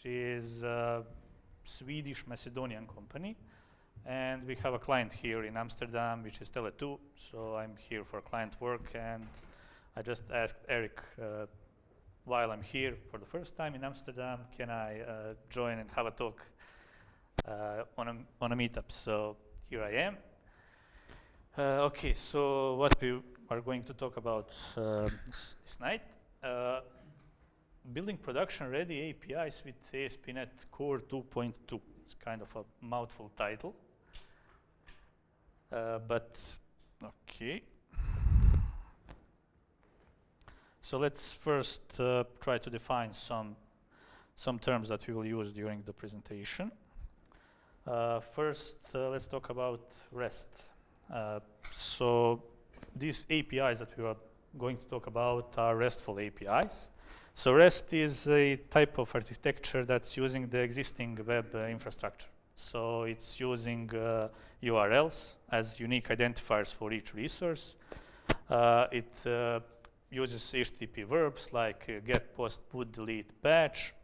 which is a Swedish Macedonian company. And we have a client here in Amsterdam, which is Tele2. So I'm here for client work, and I just asked Eric, while I'm here for the first time in Amsterdam, can I join and have a talk on a meetup? So here I am. Okay, so what we are going to talk about this night. Building production-ready APIs with ASP.NET Core 2.2. It's kind of a mouthful title. But okay. So let's first try to define some terms that we will use during the presentation. First, let's talk about REST. So these APIs that we are going to talk about are RESTful APIs. So REST is a type of architecture that's using the existing web infrastructure. So it's using URLs as unique identifiers for each resource. It uses HTTP verbs like get, post, put, delete, batch.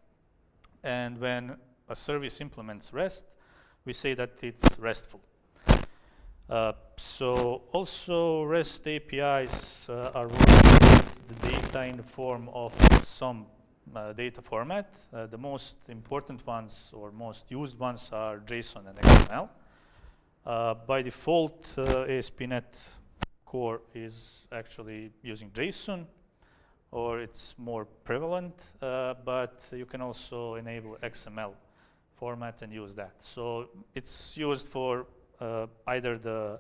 And when a service implements REST, we say that it's RESTful. So also REST APIs are working with the data in the form of some data format. The most important ones or most used ones are JSON and XML. By default, ASP.NET Core is actually using JSON, or it's more prevalent, but you can also enable XML format and use that. So it's used for either the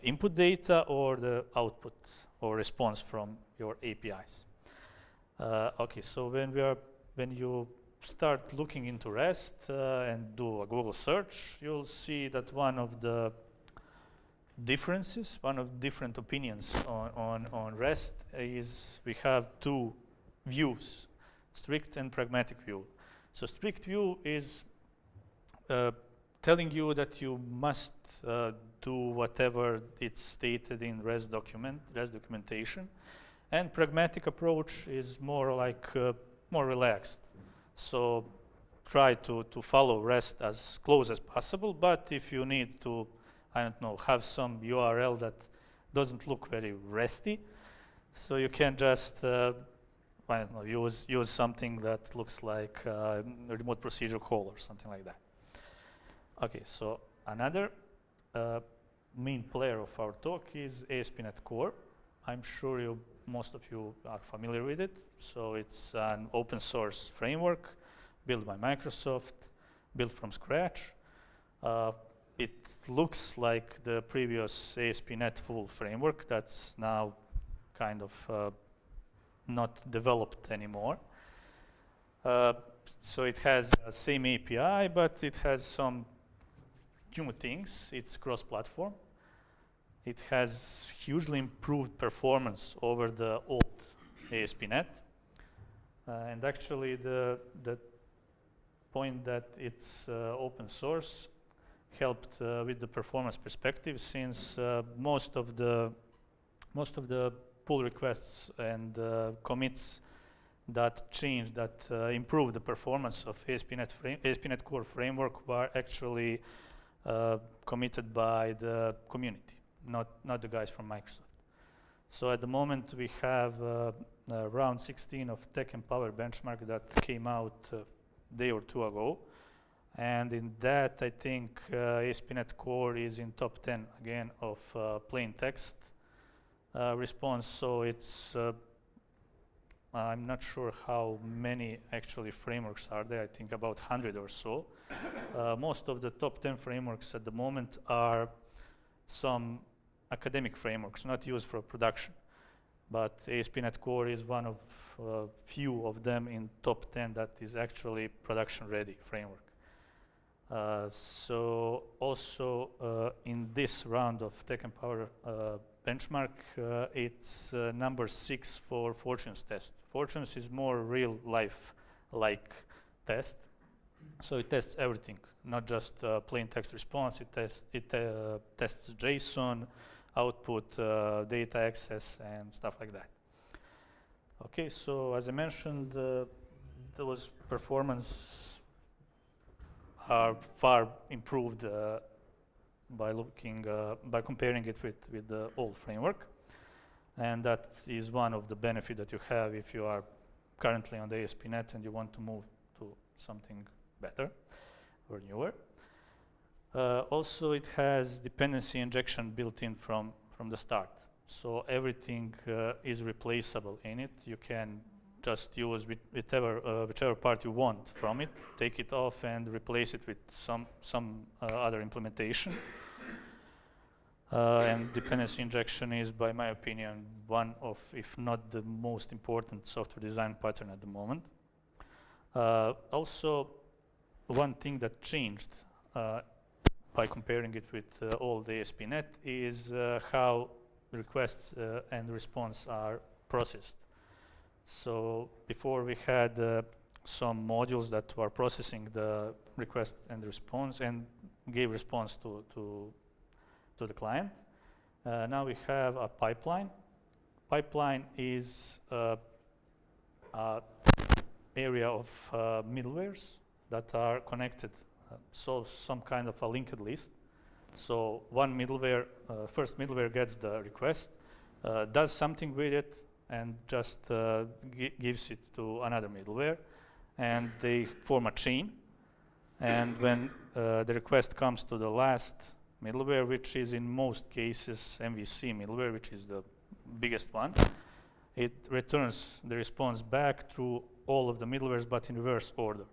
input data or the output or response from your APIs. Okay, so when you start looking into REST and do a Google search, you'll see that one of the differences, one of different opinions on REST is we have two views, strict and pragmatic view. So strict view is telling you that you must do whatever it's stated in REST documentation. And pragmatic approach is more like more relaxed. So try to follow REST as close as possible, but if you need to, I don't know, have some URL that doesn't look very RESty, so you can just I don't know, use something that looks like a remote procedure call or something like that. Okay, so another main player of our talk is ASP.NET Core. I'm sure most of you are familiar with it. So it's an open source framework built by Microsoft, built from scratch. It looks like the previous ASP.NET full framework that's now kind of not developed anymore. So it has the same API, but it has some new things. It's cross-platform. It has hugely improved performance over the old ASP.NET. And actually, the point that it's open source helped with the performance perspective, since most of the pull requests and commits that change, that improve the performance of ASP.NET Core framework were actually committed by the community, not the guys from Microsoft. So at the moment we have round 16 of Tech Empower benchmark that came out a day or two ago. And in that, I think ASP.NET Core is in top 10 again of plain text response. So it's, I'm not sure how many actually frameworks are there. I think about 100 or so. Most of the top 10 frameworks at the moment are some academic frameworks, not used for production. But ASP.NET Core is one of few of them in top 10 that is actually production-ready framework. So also in this round of Tech Empower benchmark, it's number 6 for Fortune's test. Fortune's is more real-life-like test. So it tests everything, not just plain text response. It tests JSON, output, data access, and stuff like that. Okay, so as I mentioned, those performance are far improved by comparing it with the old framework, and that is one of the benefits that you have if you are currently on the ASP.NET and you want to move to something better or newer. Also, it has dependency injection built in from the start. So everything is replaceable in it. You can just use whichever part you want from it, take it off and replace it with some other implementation. And dependency injection is, by my opinion, one of, if not the most important software design pattern at the moment. Also, one thing that changed by comparing it with old ASP.NET is how requests and response are processed. So before we had some modules that were processing the request and response and gave response to the client. Now we have a pipeline. Pipeline is an area of middlewares that are connected. So some kind of a linked list. So one middleware, first middleware gets the request, does something with it, and just gives it to another middleware, and they form a chain. And when the request comes to the last middleware, which is in most cases MVC middleware, which is the biggest one, it returns the response back through all of the middlewares, but in reverse order.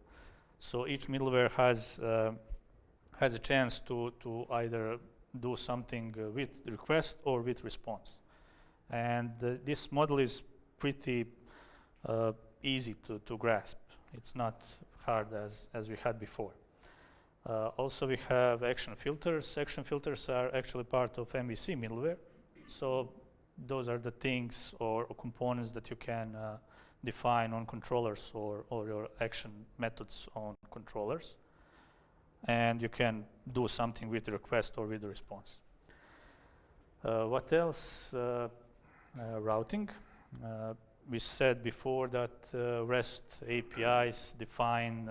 So each middleware has a chance to either do something with request or with response. And this model is pretty easy to grasp. It's not hard as we had before. Also, we have action filters. Action filters are actually part of MVC middleware. So those are the things or components that you can define on controllers or your action methods on controllers. And you can do something with the request or with the response. What else? Routing. We said before that REST APIs define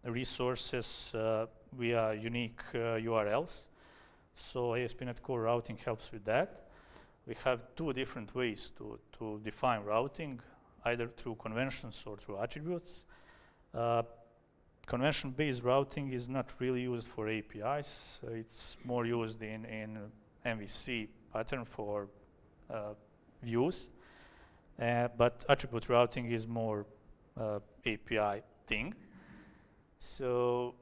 resources via unique URLs. So ASP.NET Core routing helps with that. We have two different ways to define routing, either through conventions or through attributes. Convention-based routing is not really used for APIs. It's more used in MVC pattern for views. But attribute routing is more API thing. So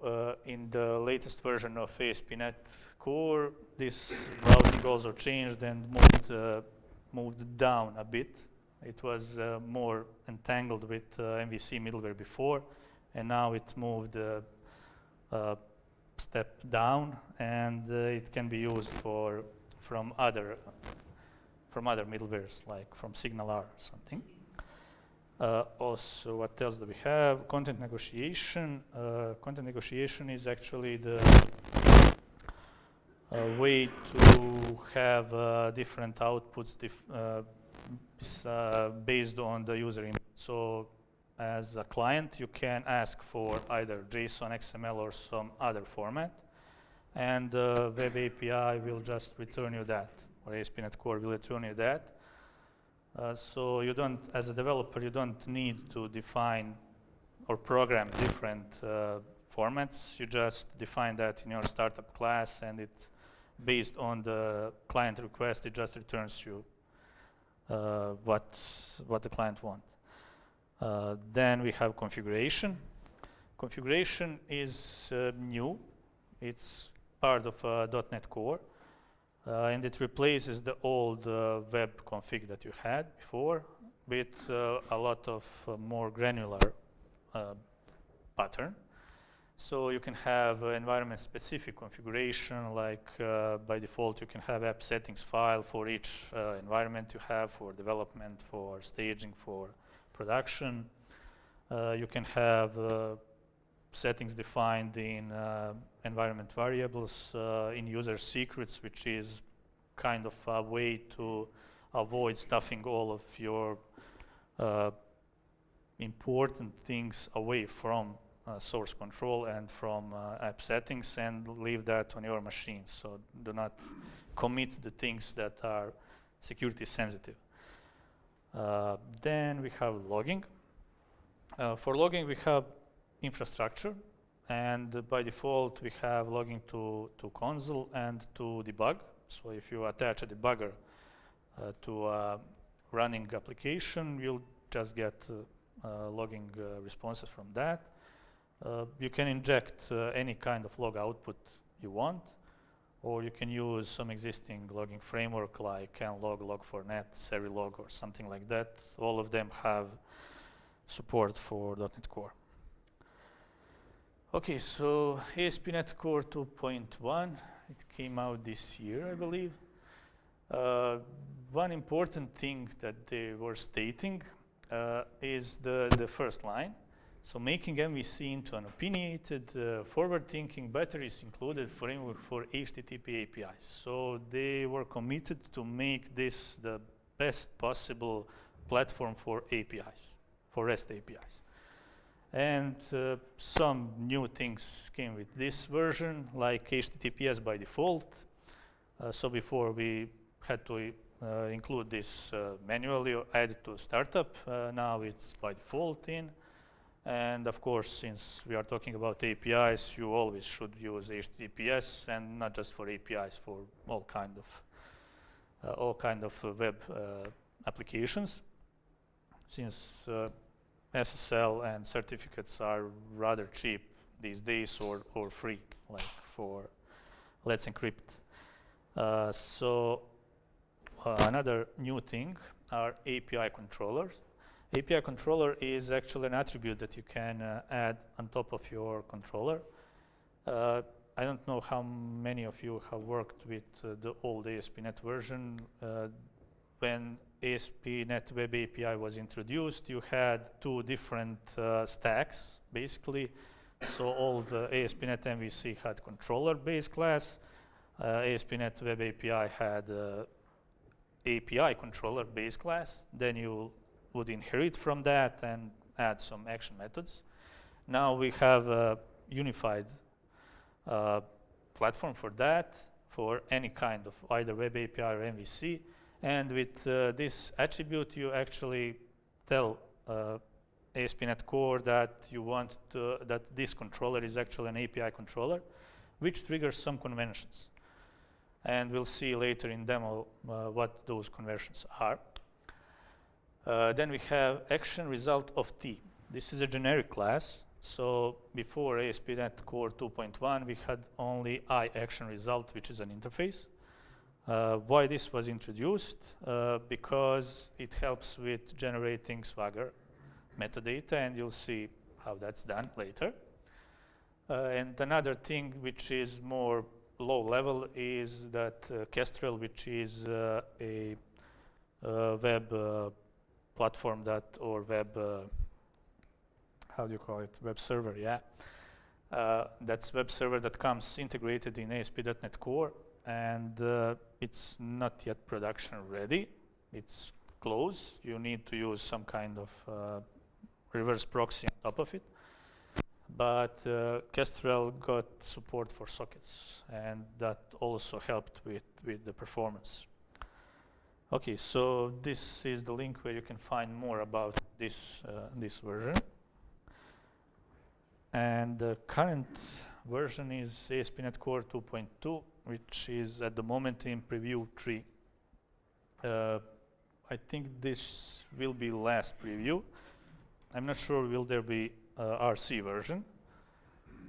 in the latest version of ASP.NET Core, this routing also changed and moved down a bit. It was more entangled with MVC middleware before, and now it moved a step down, and it can be used from other middlewares, like from SignalR or something. Also, what else do we have? Content negotiation. Content negotiation is actually the way to have different outputs based on the user input. So as a client, you can ask for either JSON, XML, or some other format, and the Web API will just return you that, or ASP.NET Core will return you that. So you don't, as a developer, you don't need to define or program different formats. You just define that in your startup class, and it, based on the client request, it just returns you what the client wants. Then we have configuration. Configuration is new. It's part of .NET Core. And it replaces the old web config that you had before with a lot of more granular pattern. So you can have environment-specific configuration, like by default you can have app settings file for each environment you have, for development, for staging, for production. You can have settings defined in environment variables, in user secrets, which is kind of a way to avoid stuffing all of your important things away from source control and from app settings and leave that on your machine. So do not commit the things that are security sensitive. Then we have logging. For logging, we have infrastructure, and by default, we have logging to console and to debug. So if you attach a debugger to a running application, you'll just get logging responses from that. You can inject any kind of log output you want, or you can use some existing logging framework like nlog, log4net, serilog, or something like that. All of them have support for .NET Core. Okay, so ASP.NET Core 2.1, it came out this year, I believe. One important thing that they were stating is the first line. So making MVC into an opinionated, forward-thinking batteries included framework for HTTP APIs. So they were committed to make this the best possible platform for APIs, for REST APIs. And some new things came with this version, like HTTPS by default. So before we had to include this manually or add it to startup. Now it's by default in. And of course, since we are talking about APIs, you always should use HTTPS, and not just for APIs, for all kind of web applications. Since SSL and certificates are rather cheap these days, or free, like for Let's Encrypt. Another new thing are API controllers. API controller is actually an attribute that you can add on top of your controller. I don't know how many of you have worked with the old ASP.NET version. When ASP.NET Web API was introduced, you had two different stacks, basically. So all the ASP.NET MVC had controller-based class. ASP.NET Web API had API controller-based class. Then you would inherit from that and add some action methods. Now we have a unified platform for that, for any kind of either Web API or MVC. And with this attribute, you actually tell ASP.NET Core that you want that this controller is actually an API controller, which triggers some conventions. And we'll see later in demo what those conventions are. Then we have action result of T. This is a generic class. So before ASP.NET Core 2.1, we had only iAction result, which is an interface. Why this was introduced? Because it helps with generating Swagger metadata, and you'll see how that's done later. And another thing which is more low level is that Kestrel, which is a web platform or web, how do you call it? Web server, yeah. That's web server that comes integrated in ASP.NET Core, and it's not yet production ready. It's close. You need to use some kind of reverse proxy on top of it. But Kestrel got support for sockets, and that also helped with the performance. Okay, so this is the link where you can find more about this version. And the current version is ASP.NET Core 2.2, which is at the moment in preview 3. I think this will be last preview. I'm not sure will there be RC version.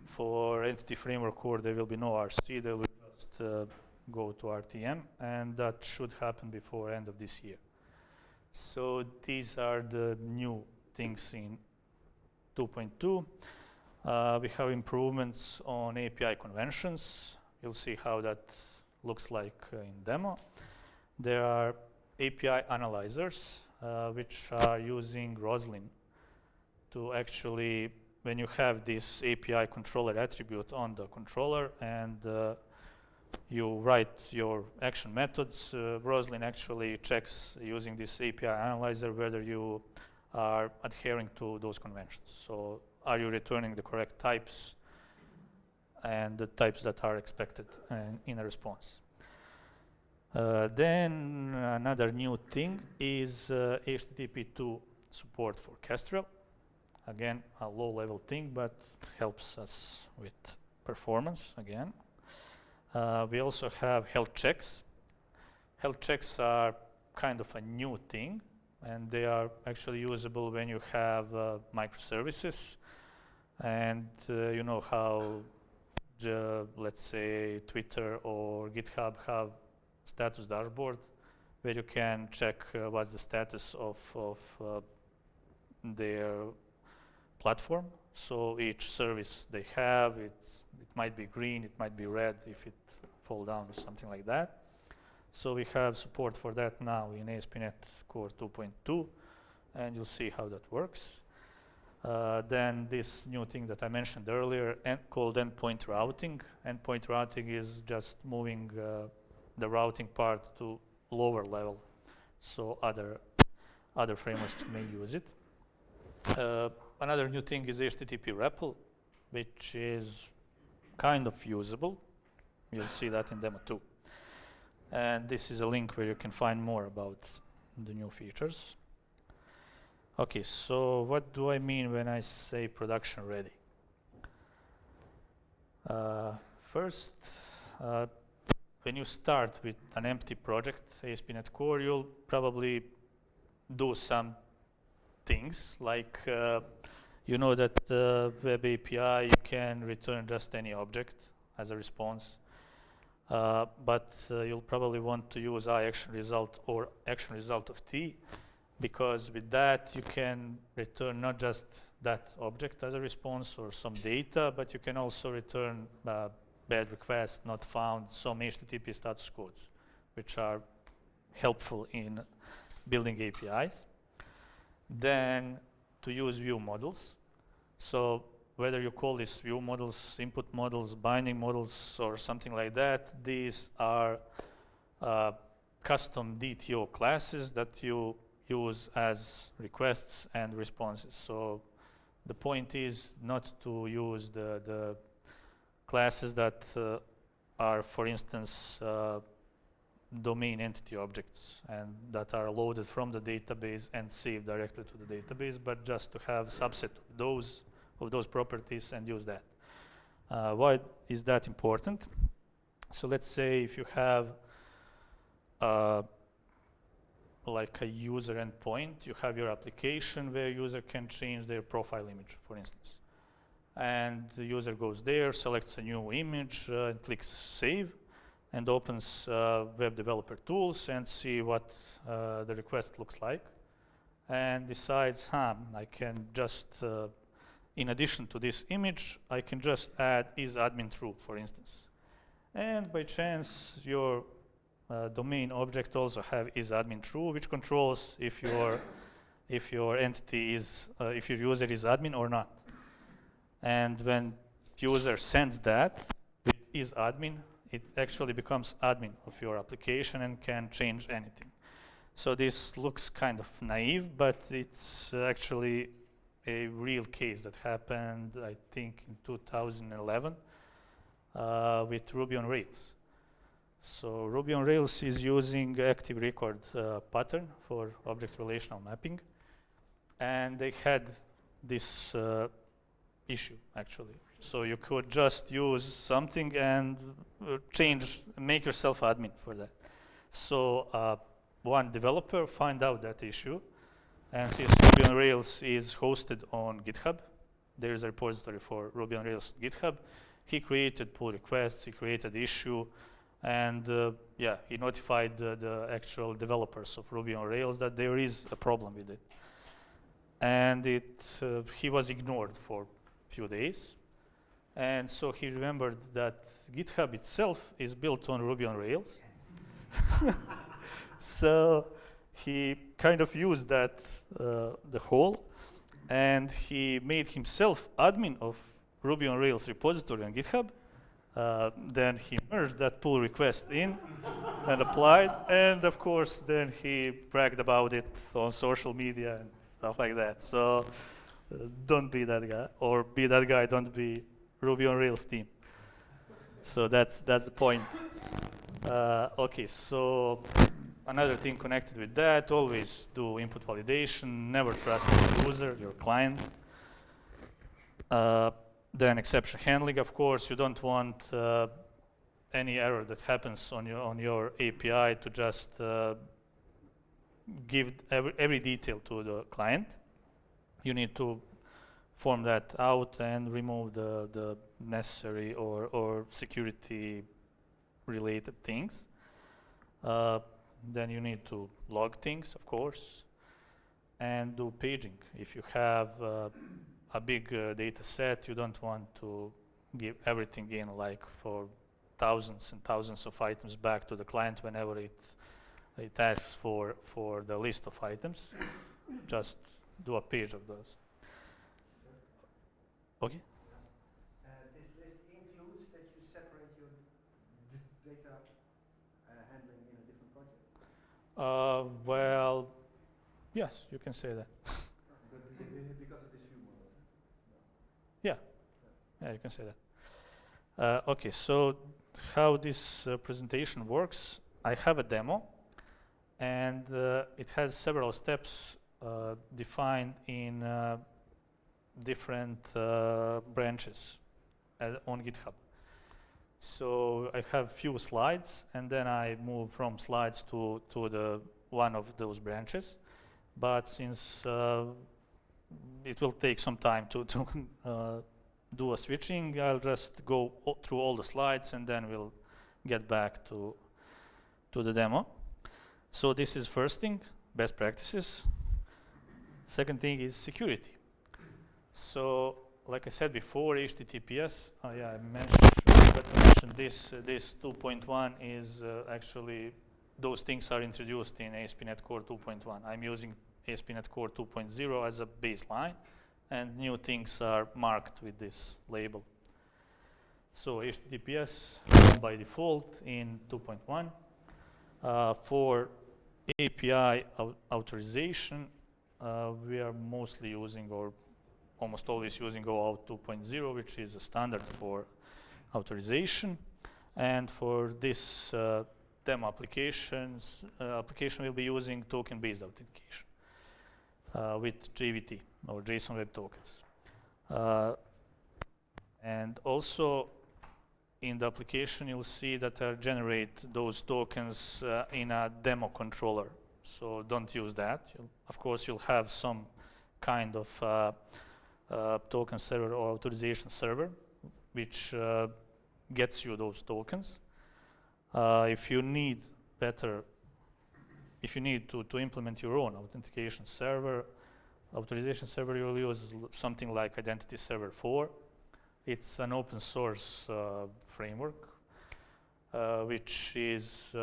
For Entity Framework Core, there will be no RC. They will just go to RTM, and that should happen before end of this year. So these are the new things in 2.2. We have improvements on API conventions. You'll see how that looks like in demo. There are API analyzers, which are using Roslyn to actually, when you have this API controller attribute on the controller and you write your action methods, Roslyn actually checks using this API analyzer whether you are adhering to those conventions. So are you returning the correct types and the types that are expected in a response? Then another new thing is HTTP2 support for Kestrel. Again, a low-level thing, but helps us with performance again. We also have health checks. Health checks are kind of a new thing, and they are actually usable when you have microservices. And you know how, let's say, Twitter or GitHub have status dashboard, where you can check what's the status of their platform. So each service they have, it might be green, it might be red if it fall down or something like that. So we have support for that now in ASP.NET Core 2.2, and you'll see how that works. Then this new thing that I mentioned earlier, called endpoint routing. Endpoint routing is just moving the routing part to lower level, so other frameworks may use it. Another new thing is HTTP REPL, which is kind of usable. You'll see that in demo 2. And this is a link where you can find more about the new features. Okay, so what do I mean when I say production ready? First, when you start with an empty project, ASP.NET Core, you'll probably do some things like you know that Web API, you can return just any object as a response. But you'll probably want to use iActionResult or ActionResult of T, because with that you can return not just that object as a response or some data, but you can also return bad request, not found, some HTTP status codes, which are helpful in building APIs. Then to use view models. So whether you call these view models, input models, binding models, or something like that, these are custom DTO classes that you use as requests and responses. So the point is not to use the classes that are, for instance, domain entity objects and that are loaded from the database and saved directly to the database, but just to have a subset of those properties and use that. Why is that important? So let's say if you have like a user endpoint, you have your application where user can change their profile image, for instance. And the user goes there, selects a new image, and clicks save, and opens web developer tools and see what the request looks like, and decides, I can just, in addition to this image, I can just add is admin true, for instance. And by chance, your domain object also have is admin true, which controls if your entity is, if your user is admin or not. And when user sends that with is admin, it actually becomes admin of your application and can change anything. So this looks kind of naive, but it's actually a real case that happened, I think, in 2011 with Ruby on Rails. So Ruby on Rails is using active record pattern for object relational mapping, and they had this issue actually. So you could just use something and make yourself admin for that. So one developer found out that issue, and since Ruby on Rails is hosted on GitHub, there is a repository for Ruby on Rails on GitHub. He created pull requests, he created the issue, and he notified the actual developers of Ruby on Rails that there is a problem with it. And he was ignored for a few days. And so he remembered that GitHub itself is built on Ruby on Rails. So he kind of used that, the hole, and he made himself admin of Ruby on Rails repository on GitHub. Then he merged that pull request in and applied, and of course then he bragged about it on social media, and stuff like that. So don't be that guy, or be that guy. Don't be Ruby on Rails team. So that's the point. Okay, so another thing connected with that: always do input validation. Never trust the user, your client. Then exception handling, of course, you don't want any error that happens on your API to just give every detail to the client. You need to form that out and remove the necessary or security related things. Then you need to log things, of course, and do paging. If you have a big data set, you don't want to give everything in, like for thousands and thousands of items back to the client whenever it asks for the list of items. Just do a page of those. Okay. This list includes that you separate your data handling in a different project? Well, yes, you can say that. Because of this humor? Yeah, you can say that. Okay, so how this presentation works, I have a demo, and it has several steps defined in different branches on GitHub. So I have few slides, and then I move from slides to the one of those branches. But since it will take some time to do a switching, I'll just go through all the slides, and then we'll get back to the demo. So this is first thing, best practices. Second thing is security. So, like I said before, HTTPS. Yeah, I mentioned this. This 2.1 is actually, those things are introduced in ASP.NET Core 2.1. I'm using ASP.NET Core 2.0 as a baseline, and new things are marked with this label. So HTTPS by default in 2.1. For API authorization, we are mostly using, or almost always using, OAuth 2.0, which is a standard for authorization. And for this demo application will be using token-based authentication with JWT, or JSON Web Tokens. And also in the application, you'll see that I generate those tokens in a demo controller. So don't use that. Of course, you'll have some kind of token server or authorization server, which gets you those tokens. If you need to implement your own authentication server, authorization server, you'll use something like Identity Server 4. It's an open source framework, which is,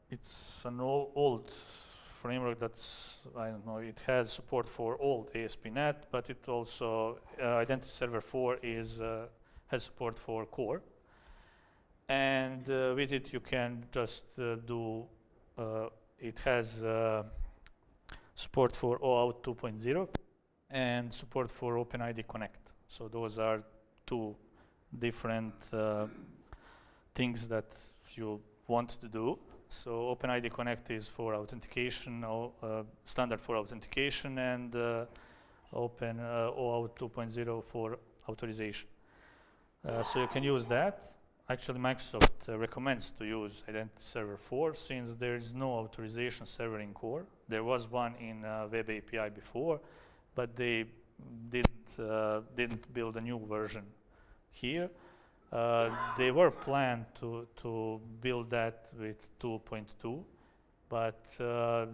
it's an old framework that's, I don't know, it has support for old ASP.NET, but it also, Identity Server 4 has support for core. And with it you can just it has support for OAuth 2.0 and support for OpenID Connect. So those are two different things that you want to do. So OpenID Connect is for authentication, standard for authentication, and OAuth 2.0 for authorization. So you can use that. Actually, Microsoft recommends to use Identity Server 4 since there is no authorization server in core. There was one in Web API before, but they didn't build a new version here. They were planned to build that with 2.2, but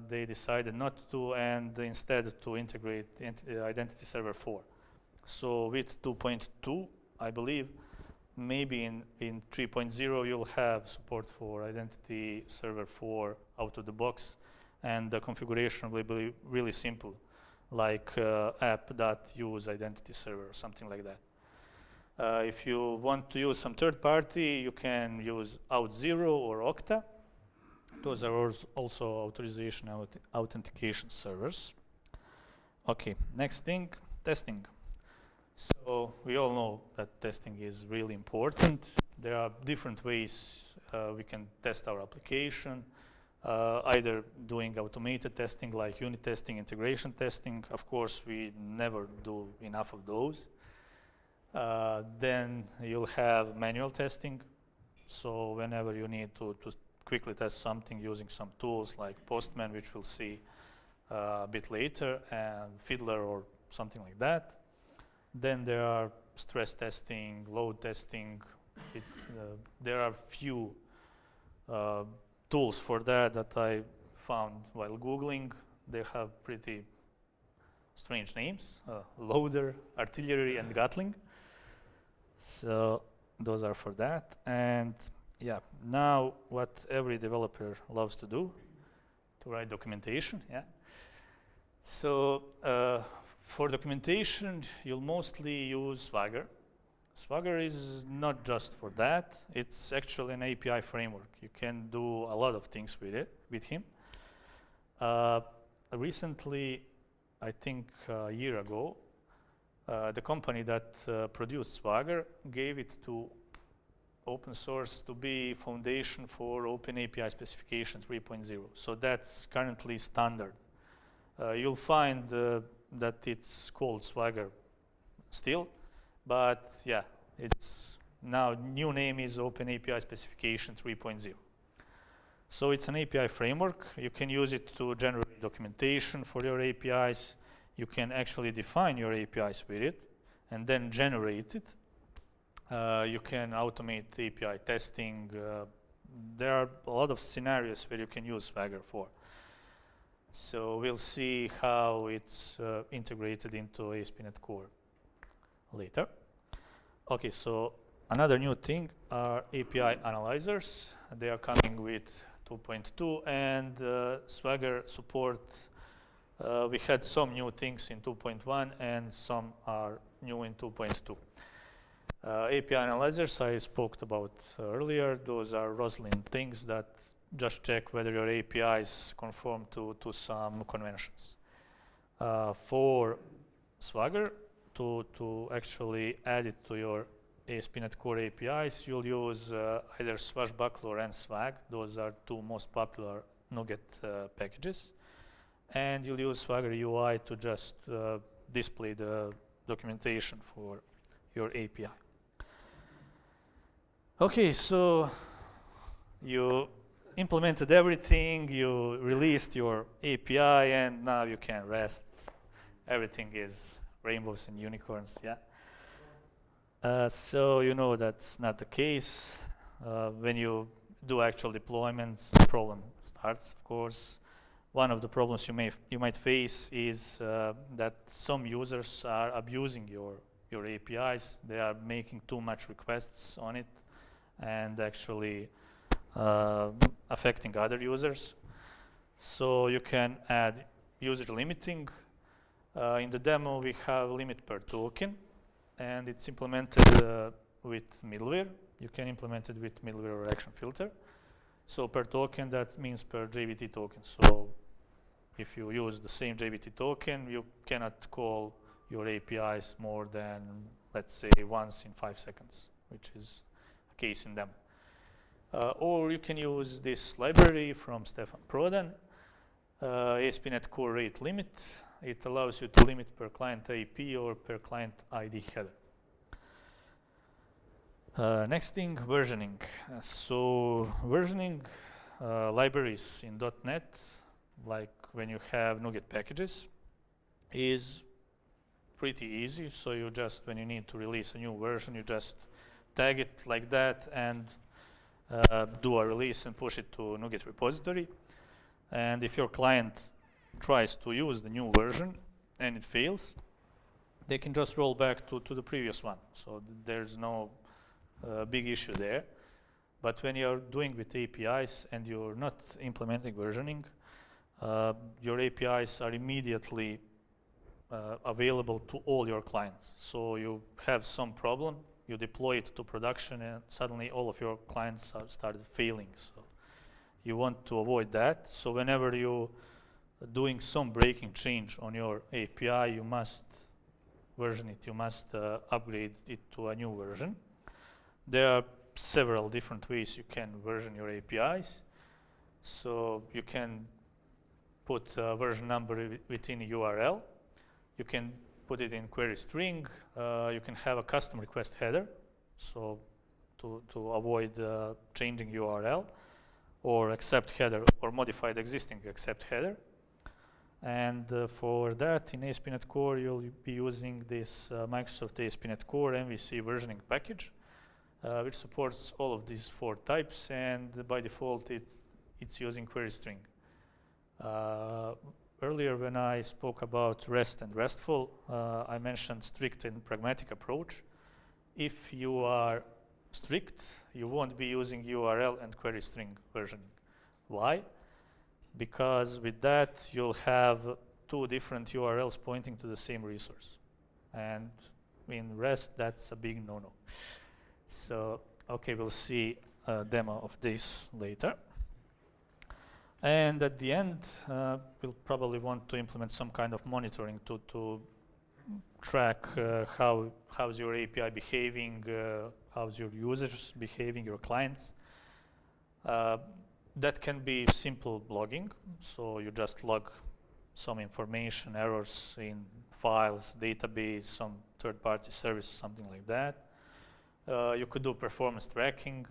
they decided not to, and instead to integrate Identity Server 4. So with 2.2, I believe, maybe in 3.0 you'll have support for Identity Server 4 out of the box, and the configuration will be really simple, like app.use identity server or something like that. If you want to use some third party, you can use Auth0 or Okta. Those are also authorization authentication servers. Okay, next thing, testing. So we all know that testing is really important. There are different ways we can test our application, either doing automated testing like unit testing, integration testing. Of course, we never do enough of those. Then you'll have manual testing. So whenever you need to quickly test something using some tools like Postman, which we'll see a bit later, and Fiddler or something like that. Then there are stress testing, load testing. There are few tools for that I found while Googling. They have pretty strange names, Loader, Artillery, and Gatling. So those are for that. And yeah, now what every developer loves to do, to write documentation, yeah. So for documentation, you'll mostly use Swagger. Swagger is not just for that. It's actually an API framework. You can do a lot of things with him. Recently, I think a year ago, the company that produced Swagger gave it to open source to be foundation for Open API Specification 3.0. So that's currently standard. You'll find that it's called Swagger still, but yeah, it's now new name is Open API Specification 3.0. So it's an API framework. You can use it to generate documentation for your APIs. You can actually define your APIs with it and then generate it. You can automate API testing. There are a lot of scenarios where you can use Swagger for. So we'll see how it's integrated into ASP.NET Core later. Okay, so another new thing are API analyzers. They are coming with 2.2 and Swagger support. We had some new things in 2.1 and some are new in 2.2. API analyzers I spoke about earlier. Those are Roslyn things that just check whether your APIs conform to some conventions. For Swagger, to actually add it to your ASP.NET Core APIs, you'll use either Swashbuckler and Swag. Those are two most popular NuGet packages. And you'll use Swagger UI to just display the documentation for your API. Okay, so you implemented everything, you released your API, and now you can rest. Everything is rainbows and unicorns, yeah? So you know that's not the case. When you do actual deployments, the problem starts, of course. One of the problems you might face is that some users are abusing your APIs. They are making too much requests on it and actually affecting other users. So you can add user limiting. In the demo, we have limit per token, and it's implemented with middleware. You can implement it with middleware or action filter. So per token, that means per JVT token. So if you use the same JVT token, you cannot call your APIs more than, let's say, once in 5 seconds, which is a case in demo. Or you can use this library from Stefan Prodan, ASP.NET Core rate limit. It allows you to limit per client IP or per client ID header. Next thing, versioning. So versioning libraries in .NET, like when you have NuGet packages, is pretty easy. So you just, when you need to release a new version, you just tag it like that and do a release and push it to NuGet repository. And if your client tries to use the new version and it fails, they can just roll back to the previous one. So there's no big issue there. But when you're doing with APIs and you're not implementing versioning, your APIs are immediately available to all your clients. So you have some problem, you deploy it to production, and suddenly all of your clients started failing. So You want to avoid that. So whenever you are doing some breaking change on your API, you must version it. You must upgrade it to a new version. There are several different ways you can version your APIs. So you can put a version number within a URL. You can put it in query string. You can have a custom request header, so to avoid changing URL, or accept header, or modify the existing accept header. And for that, in ASP.NET Core, you'll be using this Microsoft ASP.NET Core MVC versioning package, which supports all of these 4 types, and by default, it's using query string. Earlier, when I spoke about REST and RESTful, I mentioned strict and pragmatic approach. If you are strict, you won't be using URL and query string versioning. Why? Because with that, you'll have 2 different URLs pointing to the same resource. And in REST, that's a big no-no. So, okay, we'll see a demo of this later. And at the end, we'll probably want to implement some kind of monitoring to track how's your API behaving, how's your users behaving, your clients. That can be simple logging, so you just log some information, errors in files, database, some third-party service, something like that. You could do performance tracking,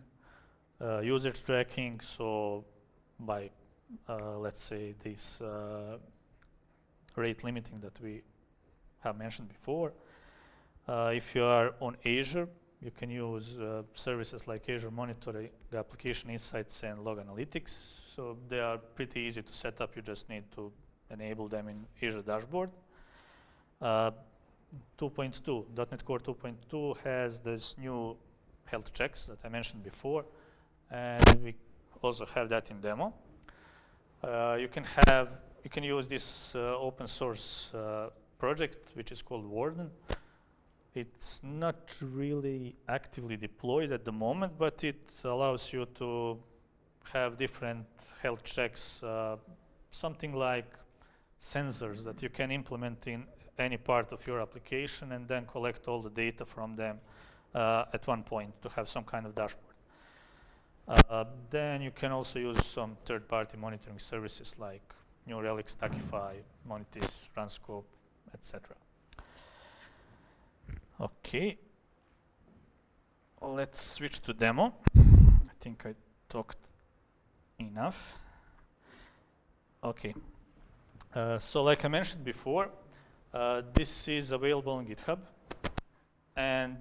user tracking, so by let's say this rate limiting that we have mentioned before. If you are on Azure, you can use services like Azure Monitoring, the Application Insights, and Log Analytics. So they are pretty easy to set up. You just need to enable them in Azure Dashboard. 2.2, .NET Core 2.2 has this new health checks that I mentioned before, and we also have that in demo. You can use this open source project, which is called Warden. It's not really actively deployed at the moment, but it allows you to have different health checks, something like sensors that you can implement in any part of your application and then collect all the data from them at one point to have some kind of dashboard. Then you can also use some third-party monitoring services like New Relic, Stackify, Monitis, Runscope, etc. Okay, let's switch to demo. I think I talked enough. Okay, so like I mentioned before, this is available on GitHub, and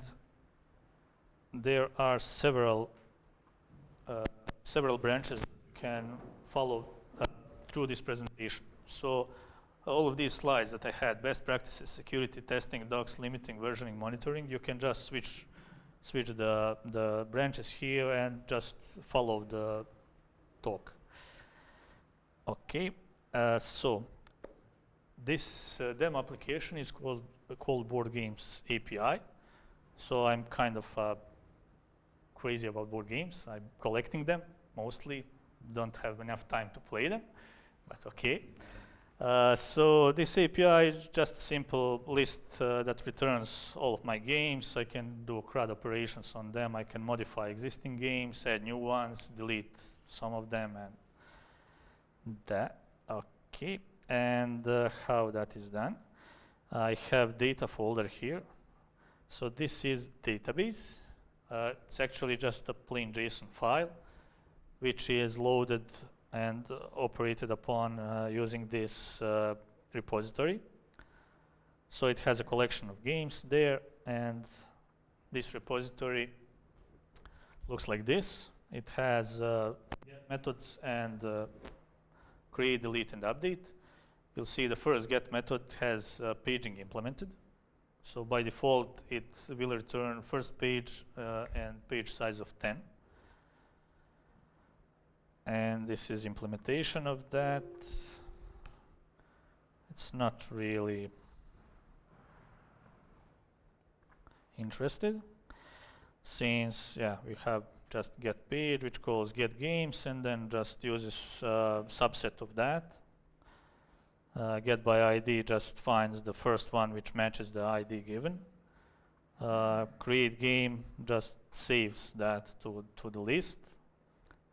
there are several branches you can follow through this presentation. So all of these slides that I had, best practices, security, testing, docs, limiting, versioning, monitoring, you can just switch the branches here and just follow the talk. Okay, so this demo application is called Board Games API. So I'm kind of crazy about board games. I'm collecting them mostly. Don't have enough time to play them, but okay. So this API is just a simple list that returns all of my games. I can do CRUD operations on them. I can modify existing games, add new ones, delete some of them, and that. Okay, and how that is done. I have data folder here. So this is database. It's actually just a plain JSON file, which is loaded and operated upon using this repository. So it has a collection of games there, and this repository looks like this. It has get methods and create, delete, and update. You'll see the first get method has paging implemented. So by default, it will return first page and page size of 10. And this is implementation of that. It's not really interested, since we have just get page, which calls get games, and then just uses subset of that. Get by ID just finds the first one which matches the ID given. Create game just saves that to the list.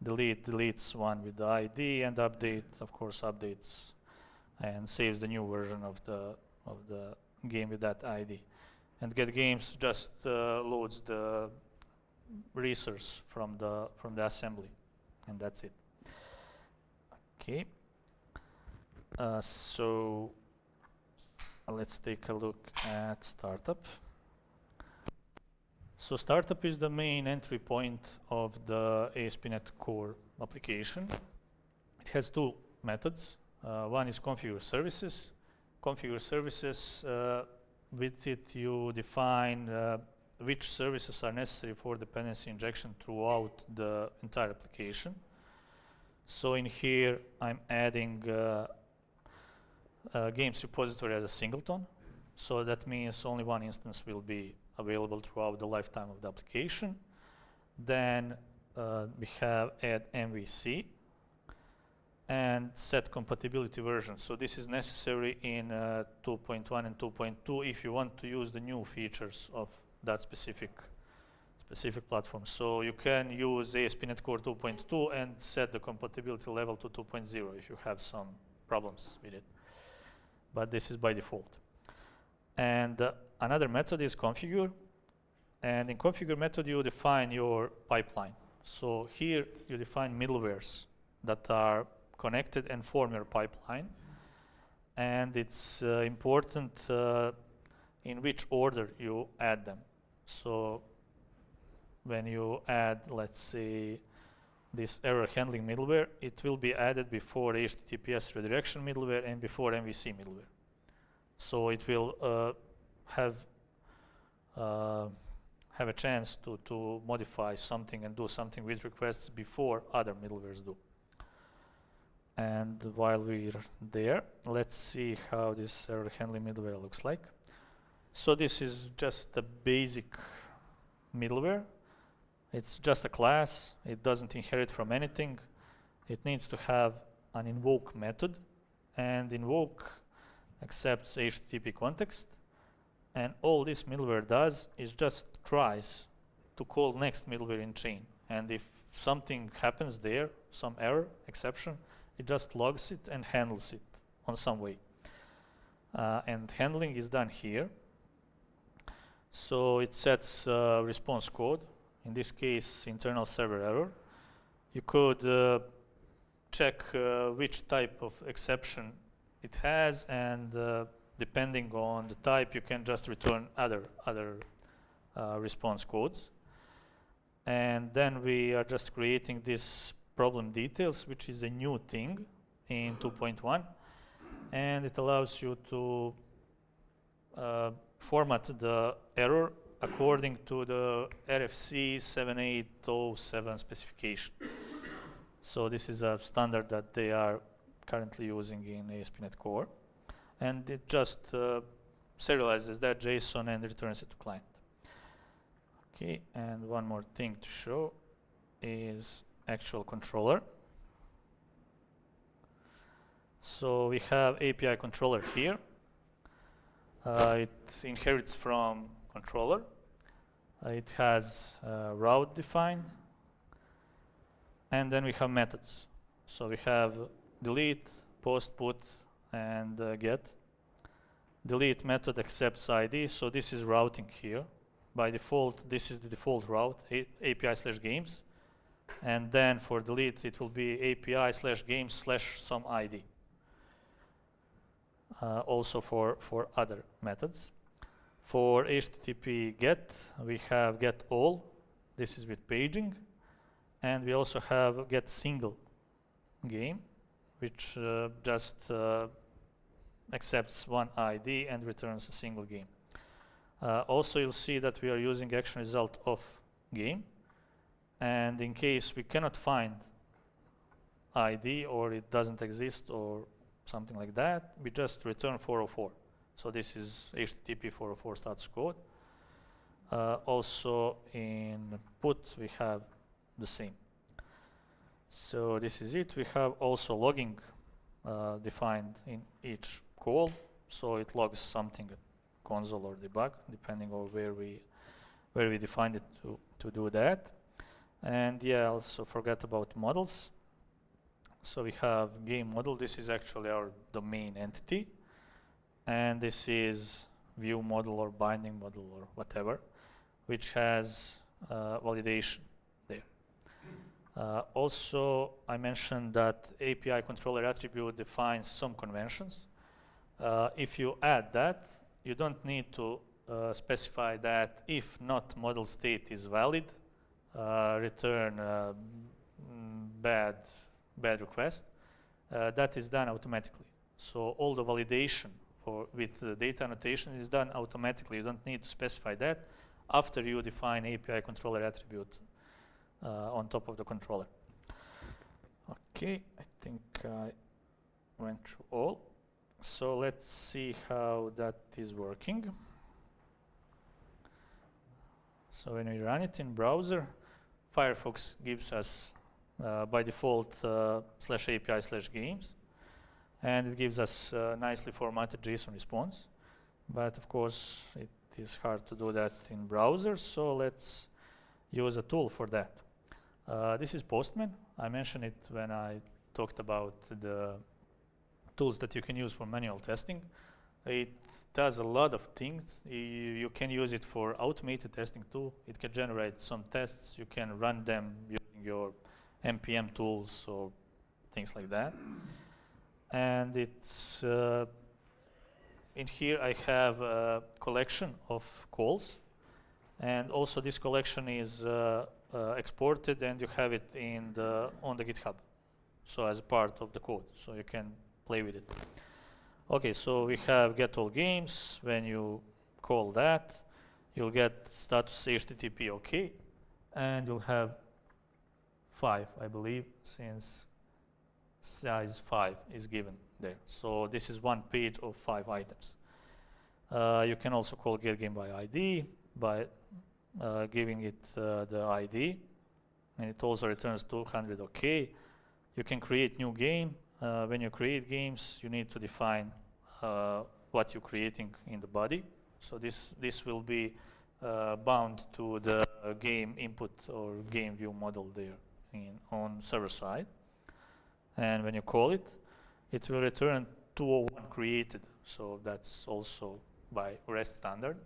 Delete deletes one with the ID, and update, of course, updates and saves the new version of the game with that ID. And get games just loads the resource from the assembly, and that's it. Okay. So let's take a look at startup. So startup is the main entry point of the ASP.NET Core application. It has two methods. One is configure services. Configure services, with it you define which services are necessary for dependency injection throughout the entire application. So in here I'm adding games repository as a singleton. So that means only one instance will be available throughout the lifetime of the application. Then we have add MVC and set compatibility version. So this is necessary in 2.1 and 2.2 if you want to use the new features of that specific platform. So you can use ASP.NET Core 2.2 and set the compatibility level to 2.0 if you have some problems with it. But this is by default. And another method is configure. And in configure method, you define your pipeline. So here you define middlewares that are connected and form your pipeline. And it's important in which order you add them. So when you add, let's say, this error handling middleware, it will be added before HTTPS redirection middleware and before MVC middleware. So it will have a chance to modify something and do something with requests before other middlewares do. And while we're there, let's see how this error handling middleware looks like. So this is just a basic middleware. It's just a class. It doesn't inherit from anything. It needs to have an invoke method, and invoke accepts HTTP context. And all this middleware does is just tries to call next middleware in chain. And if something happens there, some error, exception, it just logs it and handles it on some way. And handling is done here. So it sets response code, in this case internal server error. You could check which type of exception it has, and depending on the type you can just return other response codes. And then we are just creating this problem details, which is a new thing in 2.1, and it allows you to format the error according to the RFC 7807 specification. So this is a standard that they are currently using in ASP.NET Core, and it just serializes that JSON and returns it to client. Okay, and one more thing to show is actual controller. So we have API controller here. It inherits from controller. It has route defined, and then we have methods. So we have delete, post, put, and get. Delete method accepts ID, so this is routing here. By default, this is the default route, API/games. And then for delete, it will be API/games/some ID. Also for other methods. For HTTP GET, we have GET all. This is with paging. And we also have GET single game, which just accepts one ID and returns a single game. Also, you'll see that we are using action result of game. And in case we cannot find ID, or it doesn't exist, or something like that, we just return 404. So this is HTTP 404 status code. Also in put, we have the same. So this is it. We have also logging defined in each call, so it logs something at console or debug, depending on where we defined it to do that. And yeah, I also forgot about models. So we have game model. This is actually our domain entity, and this is view model or binding model or whatever, which has validation there. Also, I mentioned that API controller attribute defines some conventions. If you add that, you don't need to specify that if not model state is valid, return bad request. That is done automatically. So all the validation with the data annotation is done automatically. You don't need to specify that after you define API controller attribute on top of the controller. Okay, I think I went through all. So let's see how that is working. So when we run it in browser, Firefox gives us by default /API/games, and it gives us nicely formatted JSON response. But of course, it is hard to do that in browser, so let's use a tool for that. This is Postman. I mentioned it when I talked about the tools that you can use for manual testing. It does a lot of things. You can use it for automated testing too. It can generate some tests. You can run them using your npm tools or things like that. And it's in here I have a collection of calls, and also this collection is exported, and you have it on the GitHub, so as part of the code, so you can play with it. Okay, so we have get all games. When you call that, you'll get status HTTP OK, and you'll have 5, I believe, since size 5 is given there. So this is one page of 5 items. You can also call get game by ID by giving it the ID, and it also returns 200 OK. You can create new game. When you create games, you need to define what you're creating in the body. So this will be bound to the game input or game view model there on server side. And when you call it, it will return 201 created. So that's also by REST standard.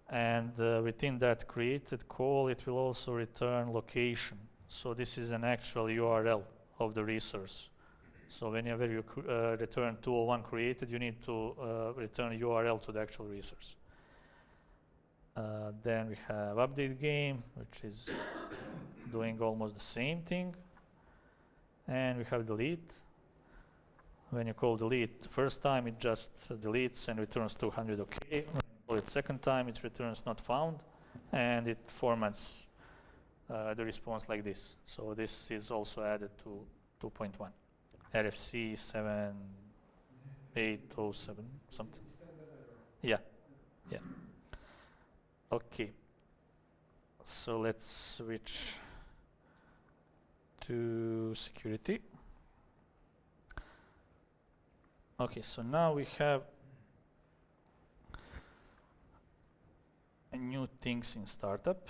And within that created call, it will also return location. So this is an actual URL of the resource. So whenever you return 201 created, you need to return URL to the actual resource. Then we have update game, which is doing almost the same thing. And we have delete. When you call delete the first time, it just deletes and returns 200 OK. When you call it second time, it returns not found, and it formats the response like this. So this is also added to 2.1. RFC 7807 something. Yeah. Okay. So let's switch to security. Okay, so now we have a new things in startup.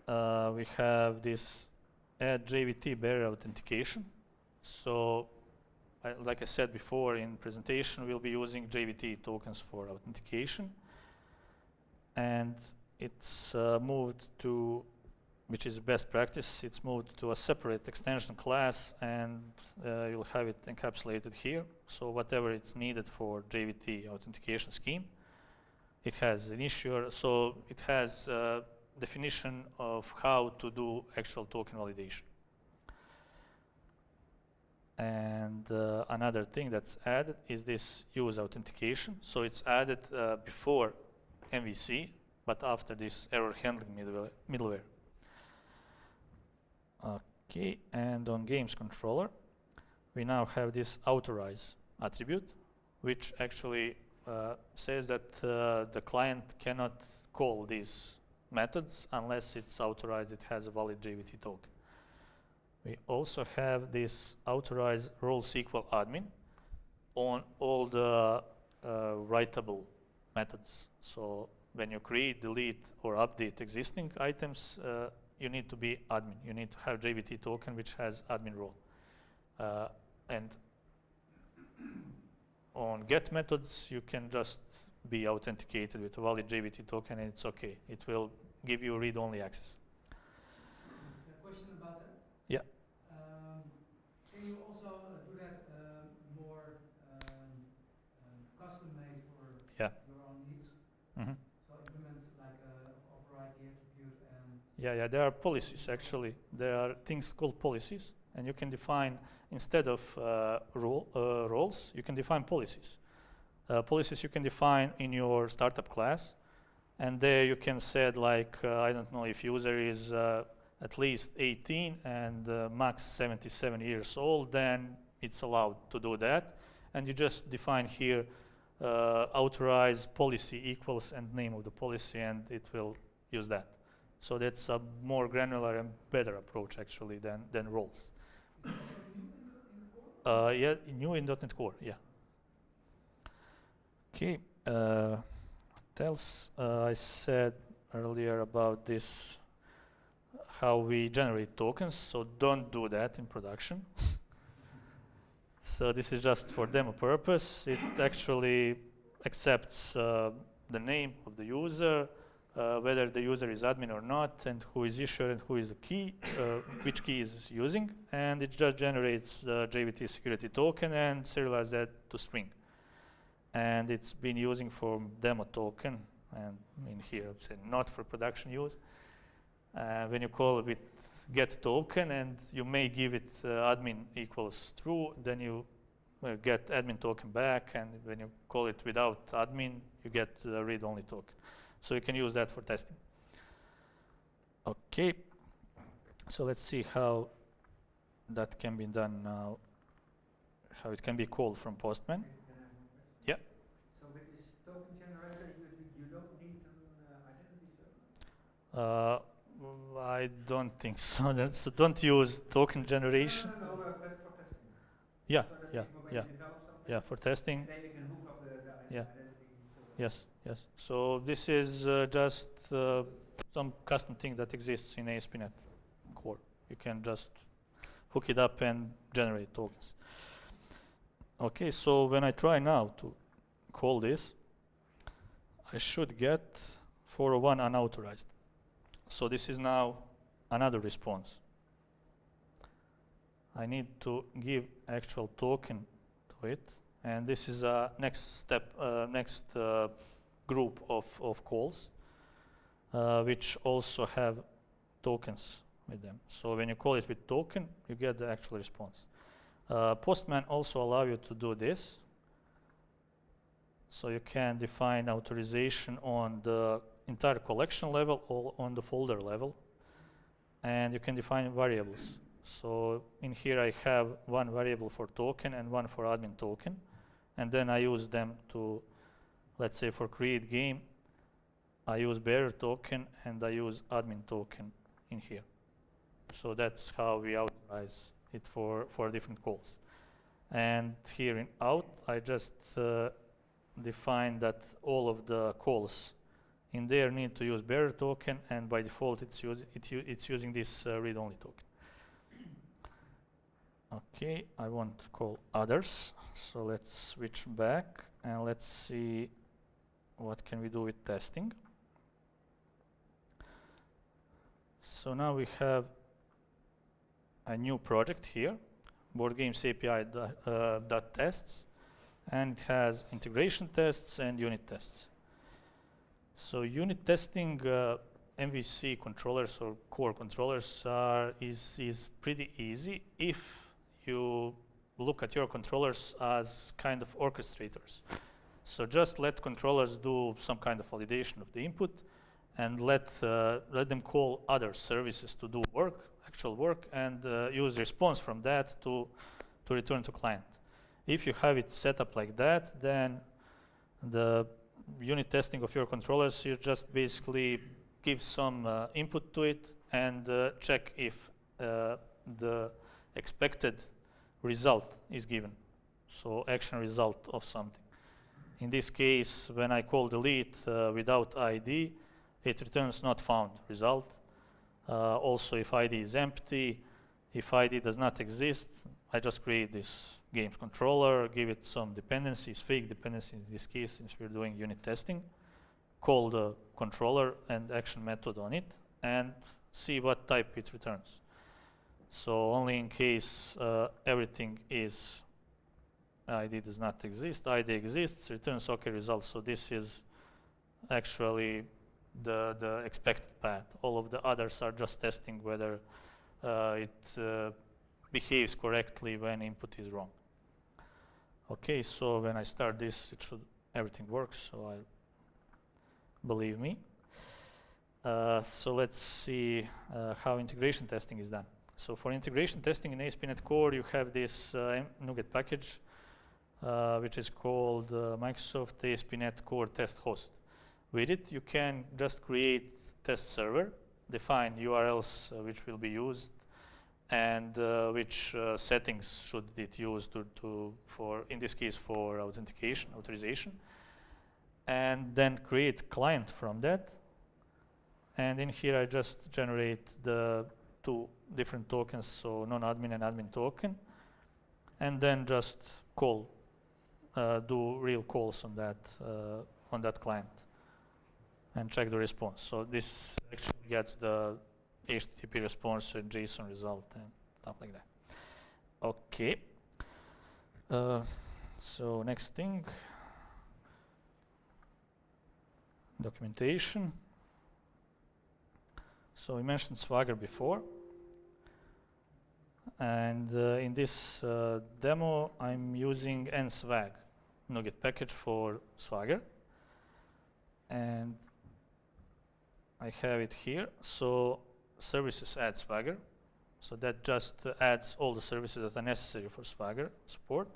We have this add JVT barrier authentication. So, like I said before in presentation, we'll be using JVT tokens for authentication. And it's moved to, which is best practice, it's moved to a separate extension class, and you'll have it encapsulated here. So whatever it's needed for JVT authentication scheme, it has an issuer, so it has definition of how to do actual token validation. And another thing that's added is this use authentication. So it's added before MVC, but after this error handling middleware. Okay, and on games controller, we now have this authorize attribute, which actually says that the client cannot call this methods unless it's authorized, it has a valid JVT token. We also have this authorized roles equal admin on all the writable methods. So when you create, delete, or update existing items, you need to be admin. You need to have JVT token which has admin role. And on get methods, you can just be authenticated with a valid JVT token and it's okay. It will give you read-only access. A question about that? Yeah. Can you also do that more custom-made for your own needs? Mm-hmm. So implement like a variety attribute and... Yeah, there are policies actually. There are things called policies, and you can define, instead of roles, you can define policies. Policies you can define in your startup class, and there you can set like, I don't know, if user is at least 18 and max 77 years old, then it's allowed to do that. And you just define here authorize policy equals and name of the policy, and it will use that. So that's a more granular and better approach actually than roles. Is that new in the core? Yeah, new in .NET Core, yeah. Okay, what else? I said earlier about this, how we generate tokens, so don't do that in production. So this is just for demo purpose. It actually accepts the name of the user, whether the user is admin or not, and who is issuer and who is the key, which key is using, and it just generates the JVT security token and serializes that to string. And it's been using for demo token, and in here I'm saying not for production use. When you call it with get token and you may give it admin equals true, then you get admin token back, and when you call it without admin, you get read-only token. So you can use that for testing. Okay, so let's see how that can be done now, how it can be called from Postman. Yeah. So with this token generator, you don't need an identity server? I don't think so. So don't use token generation. No, but for testing. Yeah, so that yeah, when yeah. you develop something, Yeah, for testing. then you can hook up the Yeah. identity server. Yes. So this is just some custom thing that exists in ASP.NET Core. You can just hook it up and generate tokens. Okay, so when I try now to call this, I should get 401 unauthorized. So this is now another response. I need to give actual token to it, and this is a next step, next group of calls, which also have tokens with them. So when you call it with token, you get the actual response. Postman also allow you to do this. So you can define authorization on the entire collection level or on the folder level, and you can define variables. So in here I have one variable for token and one for admin token, and then I use them to, let's say for create game, I use bearer token and I use admin token in here. So that's how we authorize it for different calls. And here in out, I just define that all of the calls in there need to use bearer token, and by default it's using this read-only token. Okay, I want to call others, so let's switch back and let's see what can we do with testing. So now we have a new project here, BoardGames API .tests, and it has integration tests and unit tests. So unit testing, MVC controllers or core controllers is pretty easy if you look at your controllers as kind of orchestrators. So just let controllers do some kind of validation of the input, and let them call other services to do actual work, and use response from that to return to client. If you have it set up like that, then the unit testing of your controllers, you just basically give some input to it and check if the expected result is given. So action result of something. In this case, when I call delete without ID, it returns not found result. Also, if ID is empty, if ID does not exist, I just create this games controller, give it some dependencies, fake dependencies in this case, since we're doing unit testing, call the controller and action method on it, and see what type it returns. So only in case everything is ID does not exist, ID exists, returns OK results. So this is actually the expected path. All of the others are just testing whether it behaves correctly when input is wrong. Okay, so when I start this, everything works, so believe me. So let's see how integration testing is done. So for integration testing in ASP.NET Core, you have this NuGet package, which is called Microsoft ASP.NET Core Test Host. With it, you can just create test server, define URLs which will be used, and which settings should it use for, in this case, for authorization, and then create client from that. And in here, I just generate the two different tokens, so non-admin and admin token, and then just call, do real calls on that client, and check the response. So this actually gets the HTTP response and JSON result and stuff like that. Okay. So next thing, documentation. So we mentioned Swagger before, and in this demo, I'm using nswag, NuGet package for Swagger, and I have it here. So services add Swagger, so that just adds all the services that are necessary for Swagger support.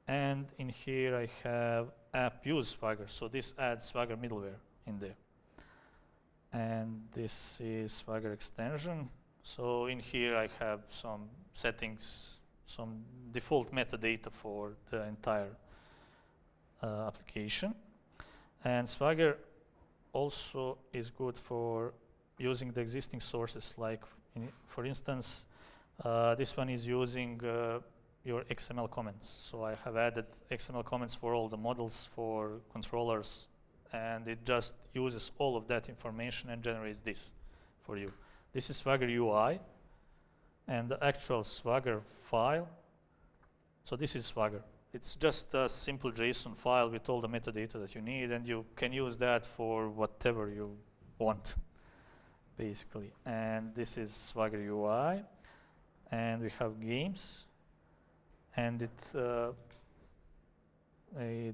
And in here I have app use Swagger, so this adds Swagger middleware in there. And this is Swagger extension. So in here I have some settings, some default metadata for the entire application. And Swagger also is good for using the existing sources, like for instance, this one is using your XML comments. So I have added XML comments for all the models, for controllers, and it just uses all of that information and generates this for you. This is Swagger UI, and the actual Swagger file. So this is Swagger. It's just a simple JSON file with all the metadata that you need, and you can use that for whatever you want, basically. And this is Swagger UI, and we have games, and it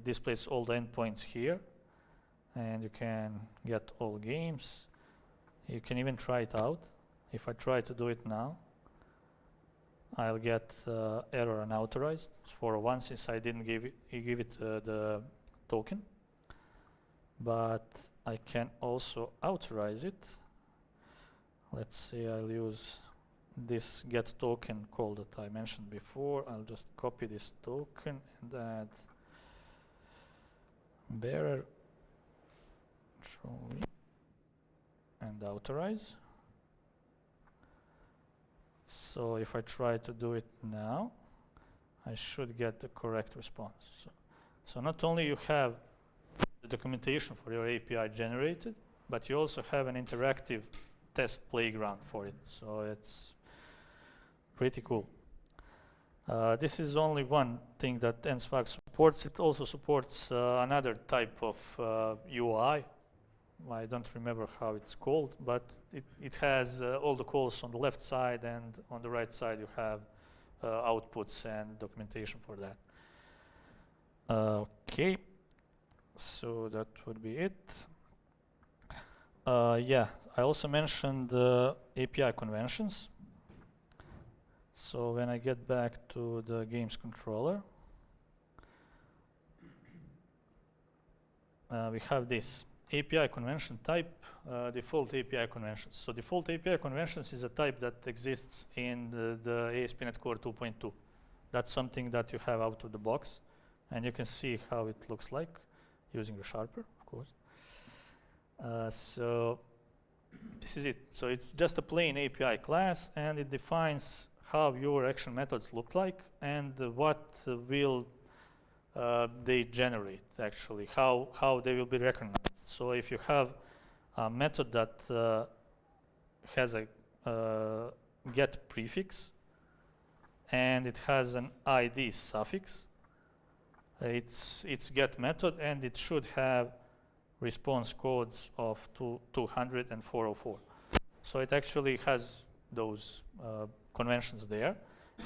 displays all the endpoints here, and you can get all games. You can even try it out. If I try to do it now, I'll get error unauthorized for one, since I didn't give it the token. But I can also authorize it. Let's say I'll use this get token call that I mentioned before. I'll just copy this token and add bearer and authorize. So if I try to do it now, I should get the correct response. So not only you have the documentation for your API generated, but you also have an interactive test playground for it. So it's pretty cool. This is only one thing that nswag supports. It also supports another type of UI. I don't remember how it's called, but it has all the calls on the left side, and on the right side you have outputs and documentation for that. Okay, so that would be it. Yeah, I also mentioned API conventions. So when I get back to the games controller, we have this API convention type, default API conventions. So default API conventions is a type that exists in the ASP.NET Core 2.2. That's something that you have out of the box, and you can see how it looks like using the Sharper, of course. So this is it. So it's just a plain API class, and it defines how your action methods look like and what will they generate, actually, how they will be recognized. So if you have a method that has a get prefix and it has an ID suffix, it's get method, and it should have response codes of 200 and 404. So it actually has those conventions there,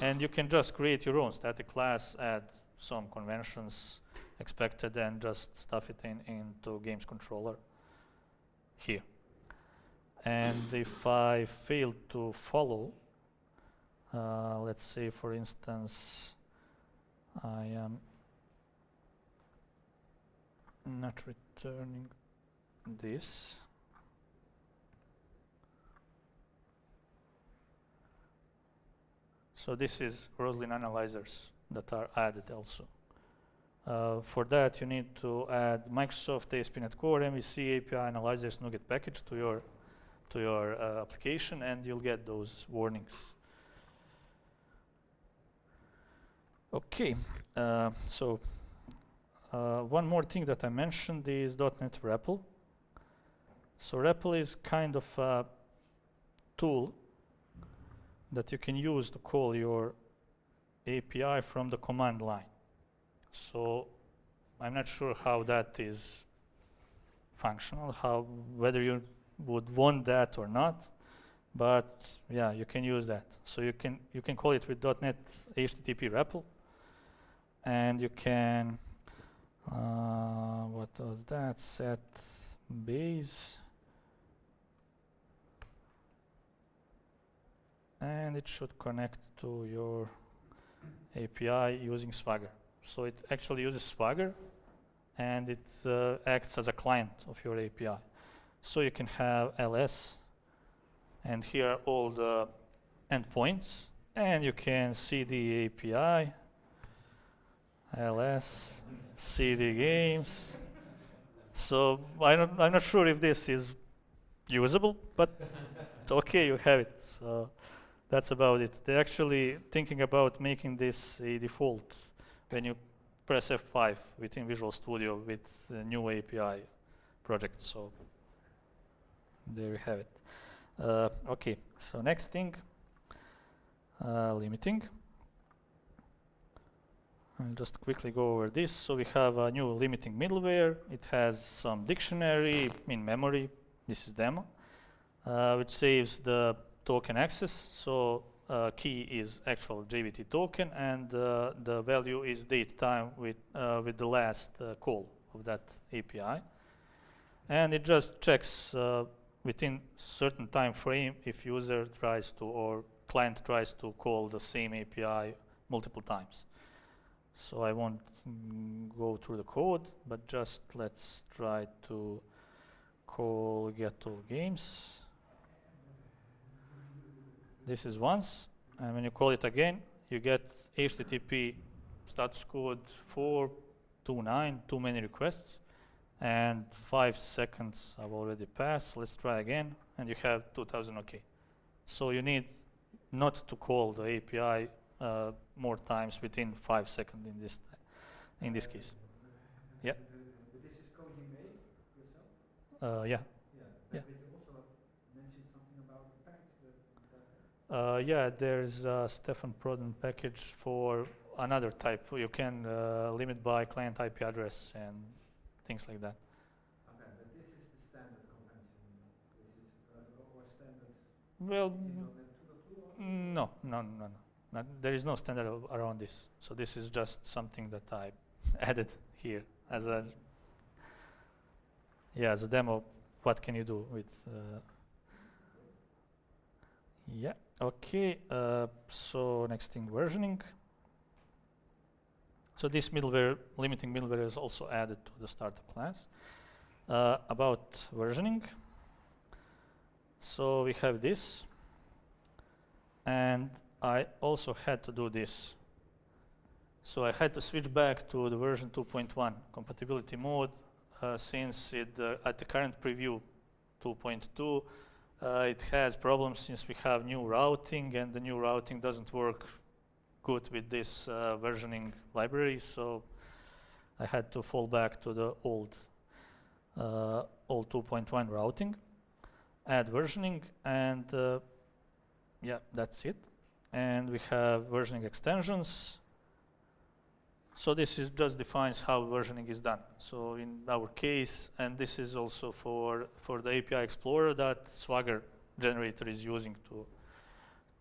and you can just create your own static class, add some conventions expected, and just stuff it into games controller here. And if I fail to follow, let's say for instance I am not returning this, so this is Roslyn analyzers that are added also. For that, you need to add Microsoft ASP.NET Core MVC API analyzers NuGet package to your application, and you'll get those warnings. Okay, so one more thing that I mentioned is .NET REPL. So REPL is kind of a tool that you can use to call your API from the command line. So I'm not sure how that is functional, whether you would want that or not, but yeah, you can use that. So you can call it with .NET HTTP REPL, and you can what was that? Set base, and it should connect to your API using Swagger. So it actually uses Swagger, and it acts as a client of your API. So you can have ls, and here are all the endpoints, and you can see the API, ls, cd games. So I'm not sure if this is usable, but okay, you have it. So that's about it. They're actually thinking about making this a default when you press F5 within Visual Studio with the new API project. So there you have it. Okay, so next thing, limiting. I'll just quickly go over this. So we have a new limiting middleware. It has some dictionary in memory. This is demo, which saves the token access. So key is actual JVT token, and the value is date time with the last call of that API. And it just checks within certain time frame if user tries to, or client tries to call the same API multiple times. So I won't go through the code, but just let's try to call getAllGames. This is once, and when you call it again, you get HTTP status code 429, too many requests, and 5 seconds have already passed. Let's try again, and you have 2000 OK. So you need not to call the API more times within 5 seconds in this case. Yeah. But this is code you made yourself? Yeah. But you also mentioned something about the package. Yeah, there's a Stefan Prodan package for another type. You can limit by client IP address and things like that. Okay, but this is the standard convention. This is or standard. Well, .NET 2.2 no. There is no standard around this. So this is just something that I added here as a demo. What can you do with? Yeah. Okay. So next thing, versioning. So this middleware, limiting middleware, is also added to the startup class. About versioning. So we have this, and I also had to do this. So I had to switch back to the version 2.1 compatibility mode since at the current preview 2.2 it has problems since we have new routing, and the new routing doesn't work good with this versioning library. So I had to fall back to the old 2.1 routing, add versioning, and yeah, that's it. And we have versioning extensions. So this is just defines how versioning is done. So in our case, and this is also for the API Explorer that Swagger generator is using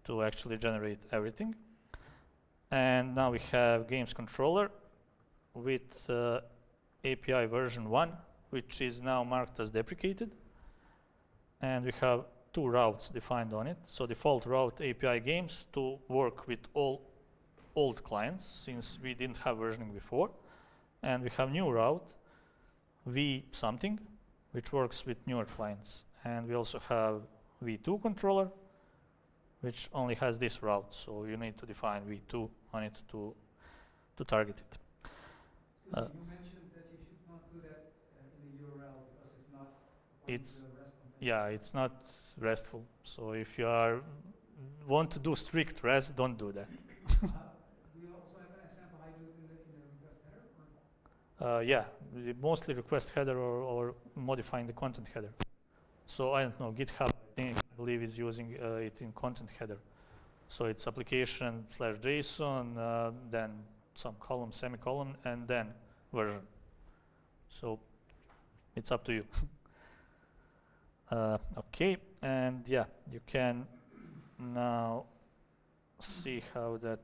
to actually generate everything. And now we have games controller with API version 1, which is now marked as deprecated. And we have 2 routes defined on it. So default route API games to work with all old clients, since we didn't have versioning before. And we have new route v something, which works with newer clients. And we also have v2 controller, which only has this route. So you need to define v2 on it to target it. You mentioned that you should not do that in the URL because it's not according to the REST context. Yeah, it's not RESTful. So if you want to do strict REST, don't do that. Do you also have an example how you do it in the request header? Or? Yeah, mostly request header or modifying the content header. So I don't know, GitHub, I believe is using it in content header. So it's application/JSON, then some column, semicolon, and then version. So it's up to you. Okay, and yeah, you can now see how that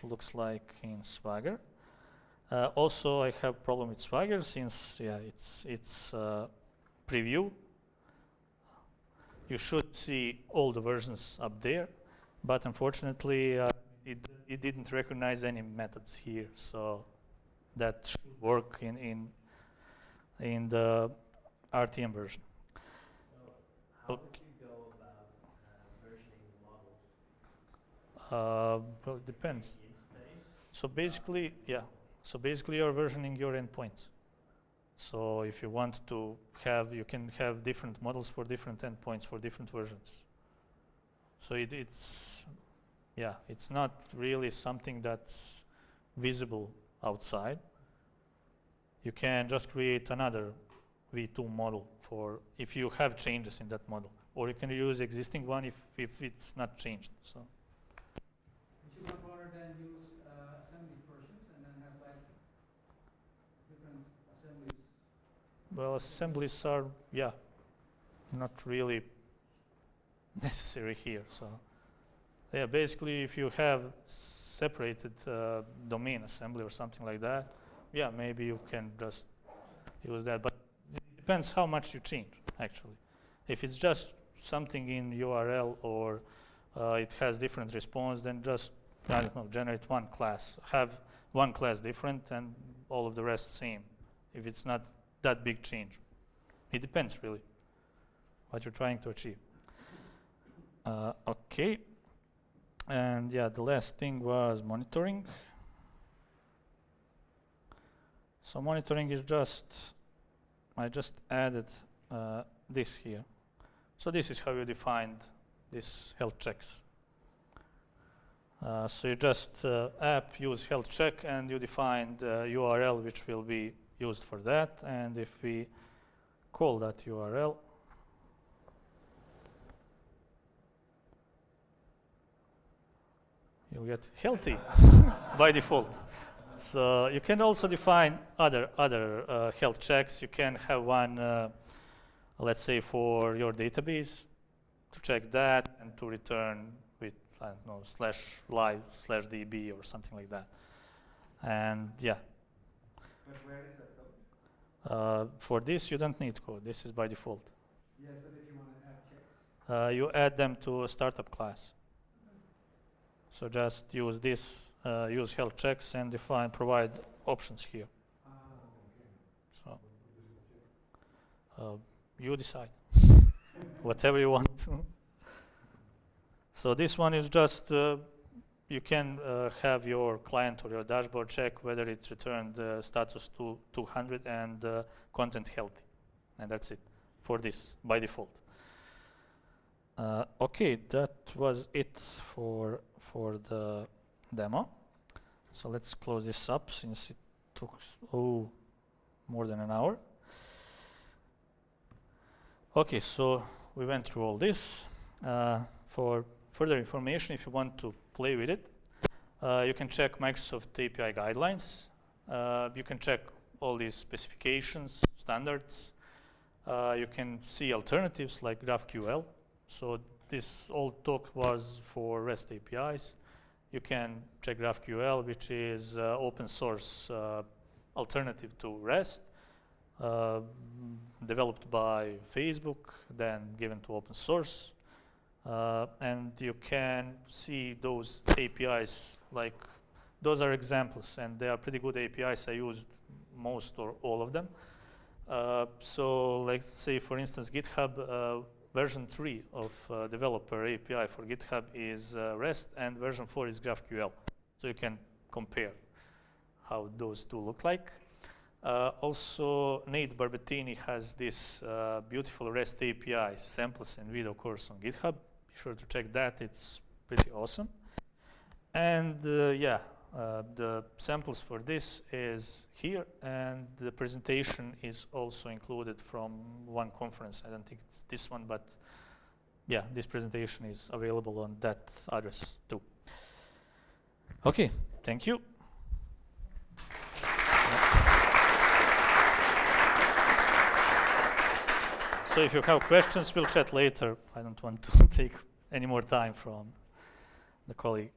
looks like in Swagger. Also, I have problem with Swagger since it's preview. You should see all the versions up there, but unfortunately it didn't recognize any methods here. So that should work in the RTM version. So how would you go about versioning models? Well, it depends. So basically, yeah. So basically, you're versioning your endpoints. So if you want to have, you can have different models for different endpoints for different versions. So it's not really something that's visible outside. You can just create another v2 model for if you have changes in that model, or you can use existing one if it's not changed. So. Would you not rather than use assembly versions and then have like different assemblies? Well, assemblies are not really necessary here. So yeah, basically, if you have separated domain assembly or something like that, yeah, maybe you can just use that. But it depends how much you change, actually. If it's just something in URL or it has different response, then just, I don't know, generate one class. Have one class different and all of the rest same. If it's not that big change. It depends, really, what you're trying to achieve. Okay. And yeah, the last thing was monitoring. So monitoring is I just added this here. So this is how you defined this health checks. So you just app use health check, and you define the URL which will be used for that. And if we call that URL, you get healthy by default. So you can also define other health checks. You can have one, let's say, for your database to check that and to return with, I don't know, /live/db or something like that. And yeah. But where is that code? For this, you don't need code. This is by default. Yes, but if you want to add checks? You add them to a startup class. So just use this, use health checks and provide options here. Okay. So You decide. Whatever you want. So this one is just you can have your client or your dashboard check whether it returned status to 200 and content healthy, and that's it for this by default. Okay, that was it for the demo. So let's close this up since it took more than an hour. Okay, so we went through all this. For further information, if you want to play with it, you can check Microsoft API guidelines. You can check all these specifications, standards. You can see alternatives like GraphQL. So this old talk was for REST APIs. You can check GraphQL, which is open source alternative to REST. Developed by Facebook, then given to open source. And you can see those APIs, like those are examples, and they are pretty good APIs. I used most or all of them. So let's say, for instance, GitHub version 3 of developer API for GitHub is REST, and version 4 is GraphQL. So you can compare how those two look like. Also, Nate Barbettini has this beautiful REST API samples and video course on GitHub. Be sure to check that. It's pretty awesome. And the samples for this is here, and the presentation is also included from one conference. I don't think it's this one, but yeah, this presentation is available on that address too. Okay, thank you. So if you have questions, we'll chat later. I don't want to take any more time from the colleague.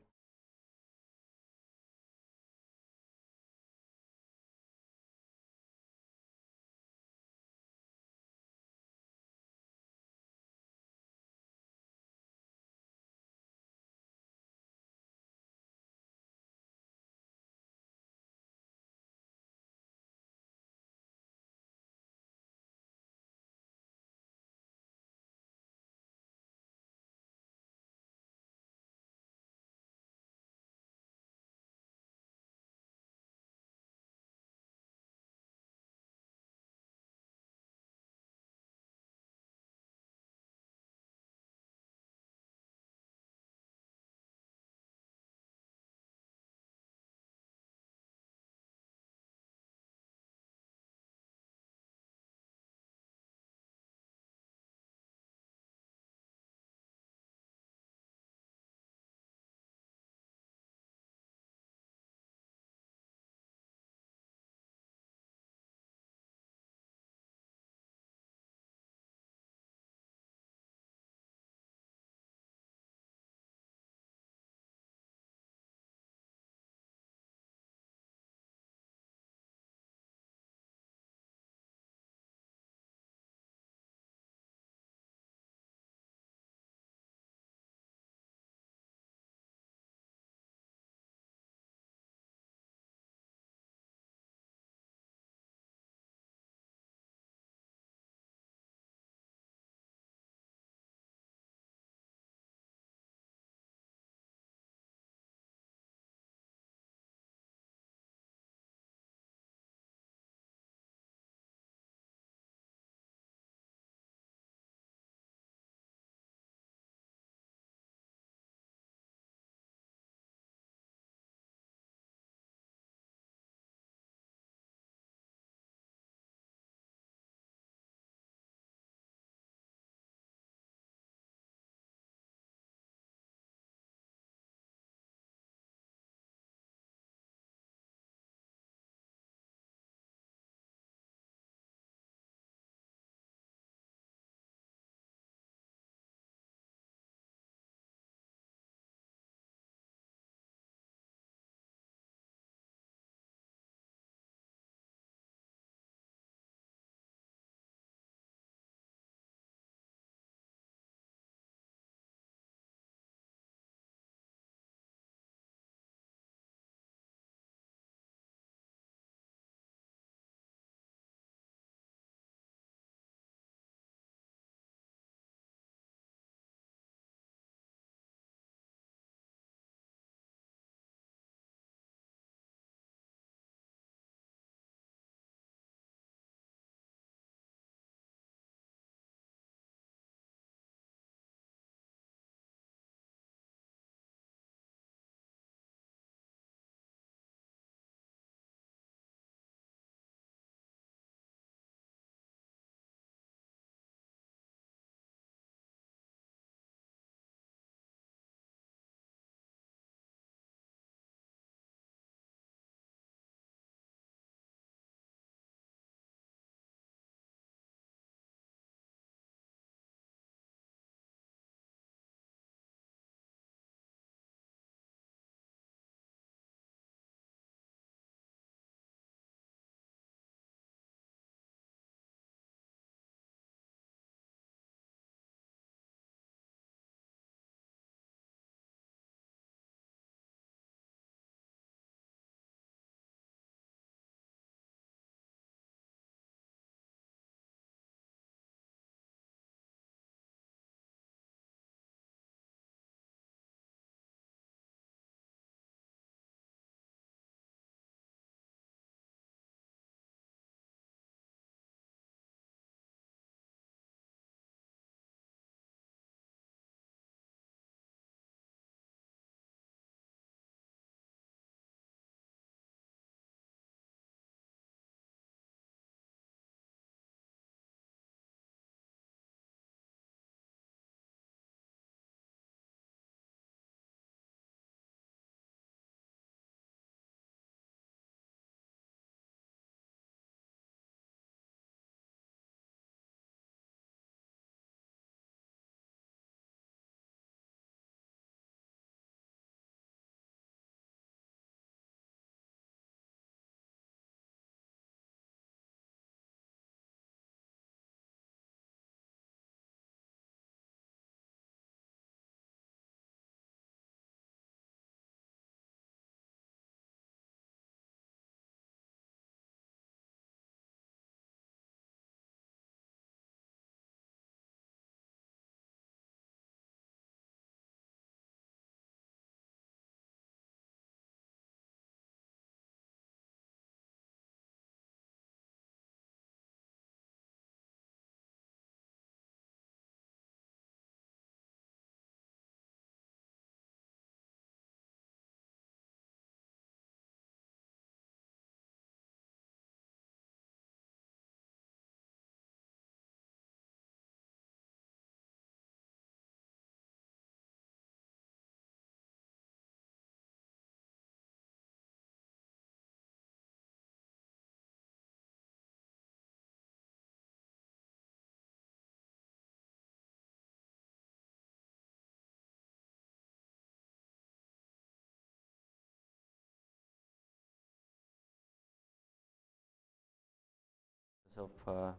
of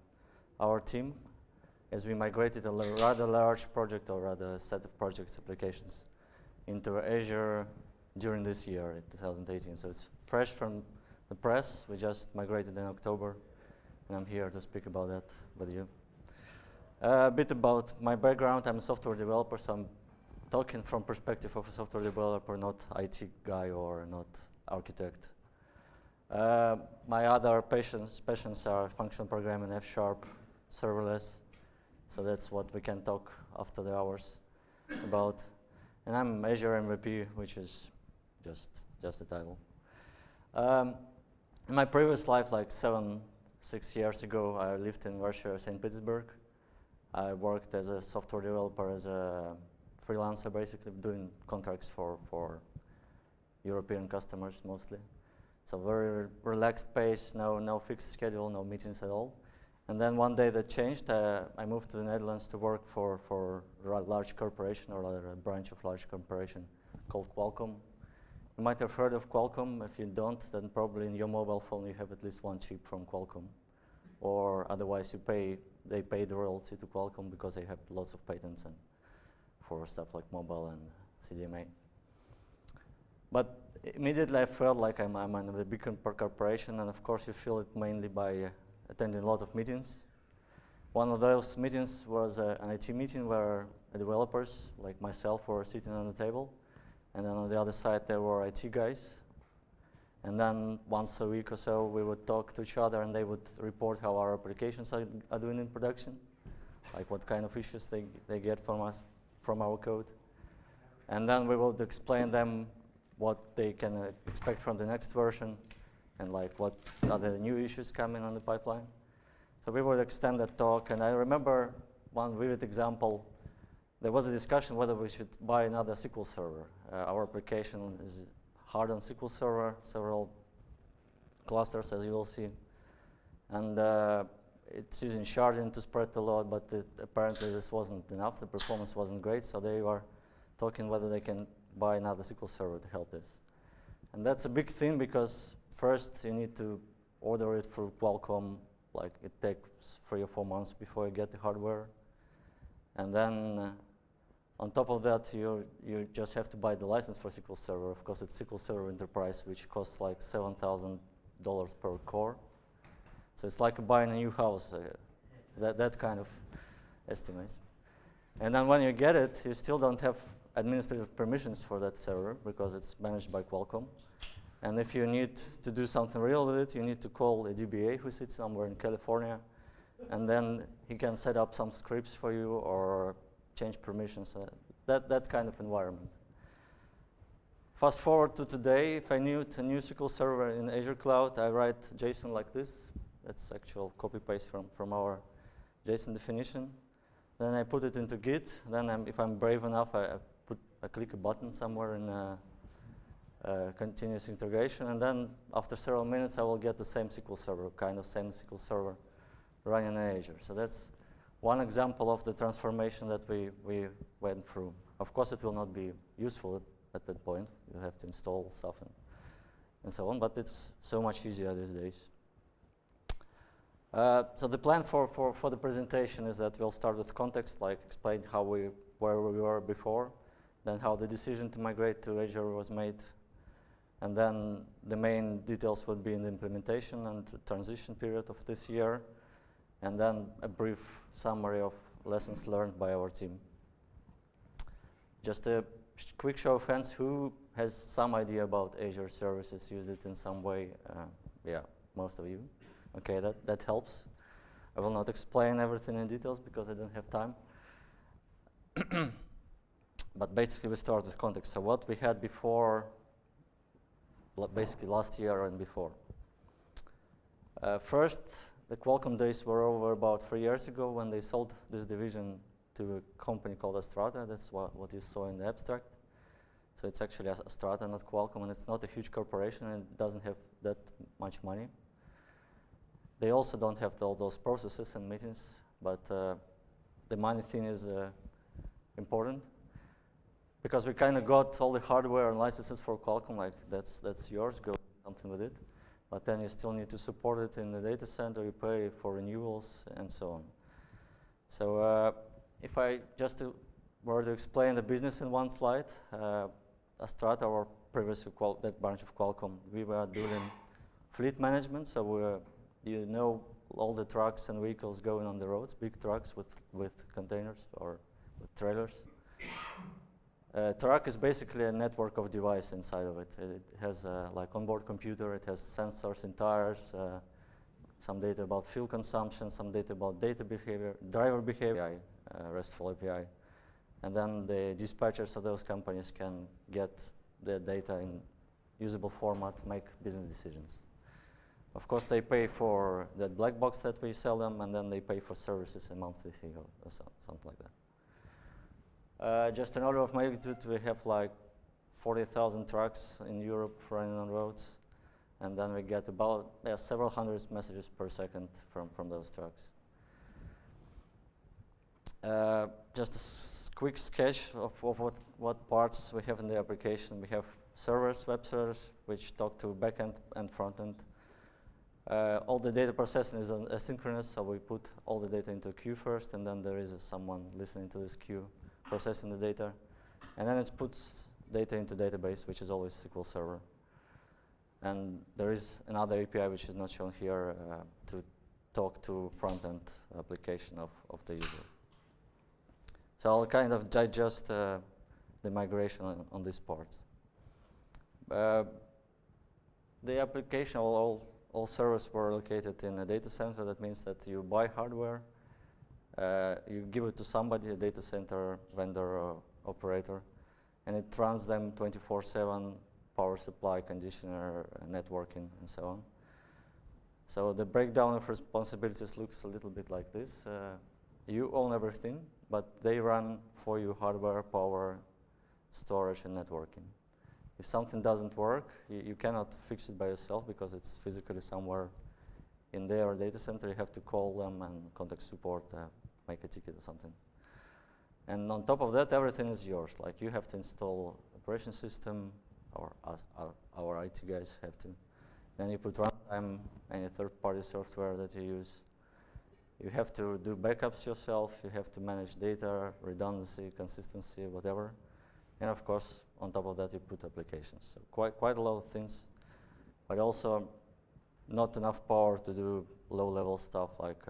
our team, as we migrated a rather large project, or rather a set of projects applications, into Azure during this year, in 2018. So it's fresh from the press. We just migrated in October, and I'm here to speak about that with you. A bit about my background. I'm a software developer, so I'm talking from perspective of a software developer, not IT guy or not architect. My other passions are functional programming, F#, serverless. So that's what we can talk after the hours about. And I'm Azure MVP, which is just a title. In my previous life, like 6 years ago, I lived in Russia, St. Petersburg. I worked as a software developer, as a freelancer, basically doing contracts for European customers mostly. So very relaxed pace, no fixed schedule, no meetings at all. And then one day that changed. I moved to the Netherlands to work for a large corporation, or rather a branch of large corporation called Qualcomm. You might have heard of Qualcomm. If you don't, then probably in your mobile phone you have at least one chip from Qualcomm. Or otherwise they pay the royalty to Qualcomm because they have lots of patents and for stuff like mobile and CDMA. But immediately I felt like I'm in a big corporation, and of course you feel it mainly by attending a lot of meetings. One of those meetings was an IT meeting where the developers, like myself, were sitting on the table, and then on the other side there were IT guys. And then once a week or so we would talk to each other, and they would report how our applications are doing in production, like what kind of issues they get from us, from our code. And then we would explain them what they can expect from the next version, and like what are the new issues coming on the pipeline. So we would extend that talk, and I remember one vivid example. There was a discussion whether we should buy another SQL server. Our application is hard on SQL Server, several clusters, as you will see. And it's using sharding to spread the load, but apparently this wasn't enough. The performance wasn't great, so they were talking whether they can buy another SQL Server to help this. And that's a big thing, because first you need to order it through Qualcomm. Like it takes 3 or 4 months before you get the hardware. And then on top of that, you just have to buy the license for SQL Server. Of course, it's SQL Server Enterprise, which costs like $7,000 per core. So it's like buying a new house, that kind of estimates. And then when you get it, you still don't have administrative permissions for that server, because it's managed by Qualcomm. And if you need to do something real with it, you need to call a DBA who sits somewhere in California, and then he can set up some scripts for you or change permissions, that kind of environment. Fast forward to today, if I need a new SQL Server in Azure Cloud, I write JSON like this. That's actual copy-paste from our JSON definition. Then I put it into Git. Then if I'm brave enough, I click a button somewhere in continuous integration, and then after several minutes I will get the same SQL Server, same SQL Server running in Azure. So that's one example of the transformation that we went through. Of course it will not be useful at that point. You have to install stuff and so on, but it's so much easier these days. So the plan for the presentation is that we'll start with context, like explain where we were before, then how the decision to migrate to Azure was made, and then the main details would be in the implementation and the transition period of this year, and then a brief summary of lessons learned by our team. Just a quick show of hands, who has some idea about Azure services, used it in some way? Yeah, most of you. Okay, that helps. I will not explain everything in details because I don't have time. But basically we start with context. So what we had before, basically last year and before. First, the Qualcomm days were over about 3 years ago when they sold this division to a company called Strata. That's what you saw in the abstract. So it's actually Strata, not Qualcomm, and it's not a huge corporation, and it doesn't have that much money. They also don't have all those processes and meetings, but the money thing is important, because we kind of got all the hardware and licenses for Qualcomm, like that's yours, go do something with it. but then you still need to support it in the data center, you pay for renewals, and so on. So if I just were to explain the business in one slide, Astrata, our previous that branch of Qualcomm, we were doing fleet management, so you know all the trucks and vehicles going on the roads, big trucks with containers or with trailers. Truck is basically a network of devices inside of it. It has like onboard computer, it has sensors in tires, some data about fuel consumption, some data about data behavior, driver behavior, RESTful API. And then the dispatchers of those companies can get the data in usable format, make business decisions. Of course, they pay for that black box that we sell them, and then they pay for services, a monthly fee or something like that. Just an order of magnitude, we have like 40,000 trucks in Europe running on roads, and then we get about several hundred messages per second from those trucks. Just a quick sketch of what parts we have in the application. We have servers, web servers, which talk to backend and frontend. All the data processing is asynchronous, so we put all the data into a queue first, and then there is someone listening to this queue, processing the data, and then it puts data into database, which is always SQL Server. And there is another API which is not shown here to talk to front-end application of the user. So I'll kind of digest the migration on this part. The application, all servers were located in a data center. That means that you buy hardware, you give it to somebody, a data center vendor or operator, and it runs them 24/7, power supply, conditioner, networking, and so on. So the breakdown of responsibilities looks a little bit like this. You own everything, but they run for you hardware, power, storage, and networking. If something doesn't work, you cannot fix it by yourself because it's physically somewhere in their data center. You have to call them and contact support, make a ticket or something. And on top of that, everything is yours. Like you have to install operation system, or our IT guys have to. Then you put runtime, any third-party software that you use. You have to do backups yourself. You have to manage data, redundancy, consistency, whatever. And of course, on top of that, you put applications. So quite a lot of things, but also not enough power to do low-level stuff like,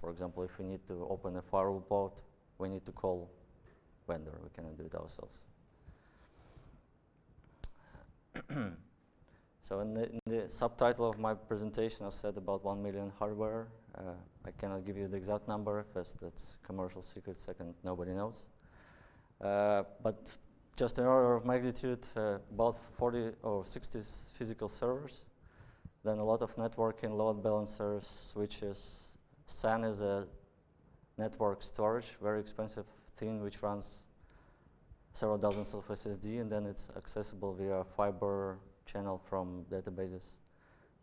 for example, if we need to open a firewall port, we need to call vendor. We cannot do it ourselves. So in the subtitle of my presentation, I said about 1 million hardware. I cannot give you the exact number, first that's commercial secret, second nobody knows. But just an order of magnitude, about 40 or 60 physical servers, then a lot of networking, load balancers, switches. SAN is a network storage, very expensive thing which runs several dozens of SSD, and then it's accessible via fiber channel from databases.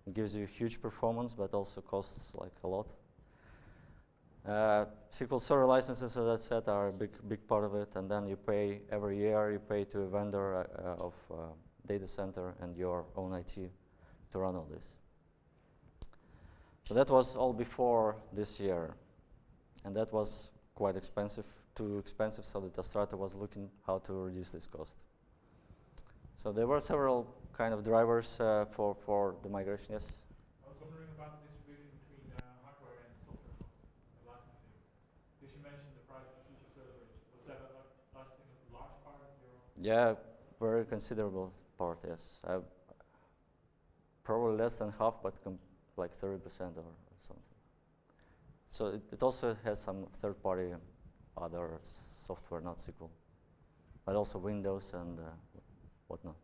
It gives you huge performance, but also costs like a lot. SQL Server licenses, as I said, are a big part of it, and then you pay every year. You pay to a vendor of data center and your own IT to run all this. So that was all before this year, and that was quite expensive, too expensive, so that Astrata was looking how to reduce this cost. So there were several kind of drivers for the migration. Yes. I was wondering about the distribution between hardware and software costs and licensing. Because you mentioned the price of SQL servers. Was that licensing a large part of your? Yeah, very considerable part. Yes, probably less than half, but like 30% or something. So it also has some third-party other software, not SQL, but also Windows and whatnot.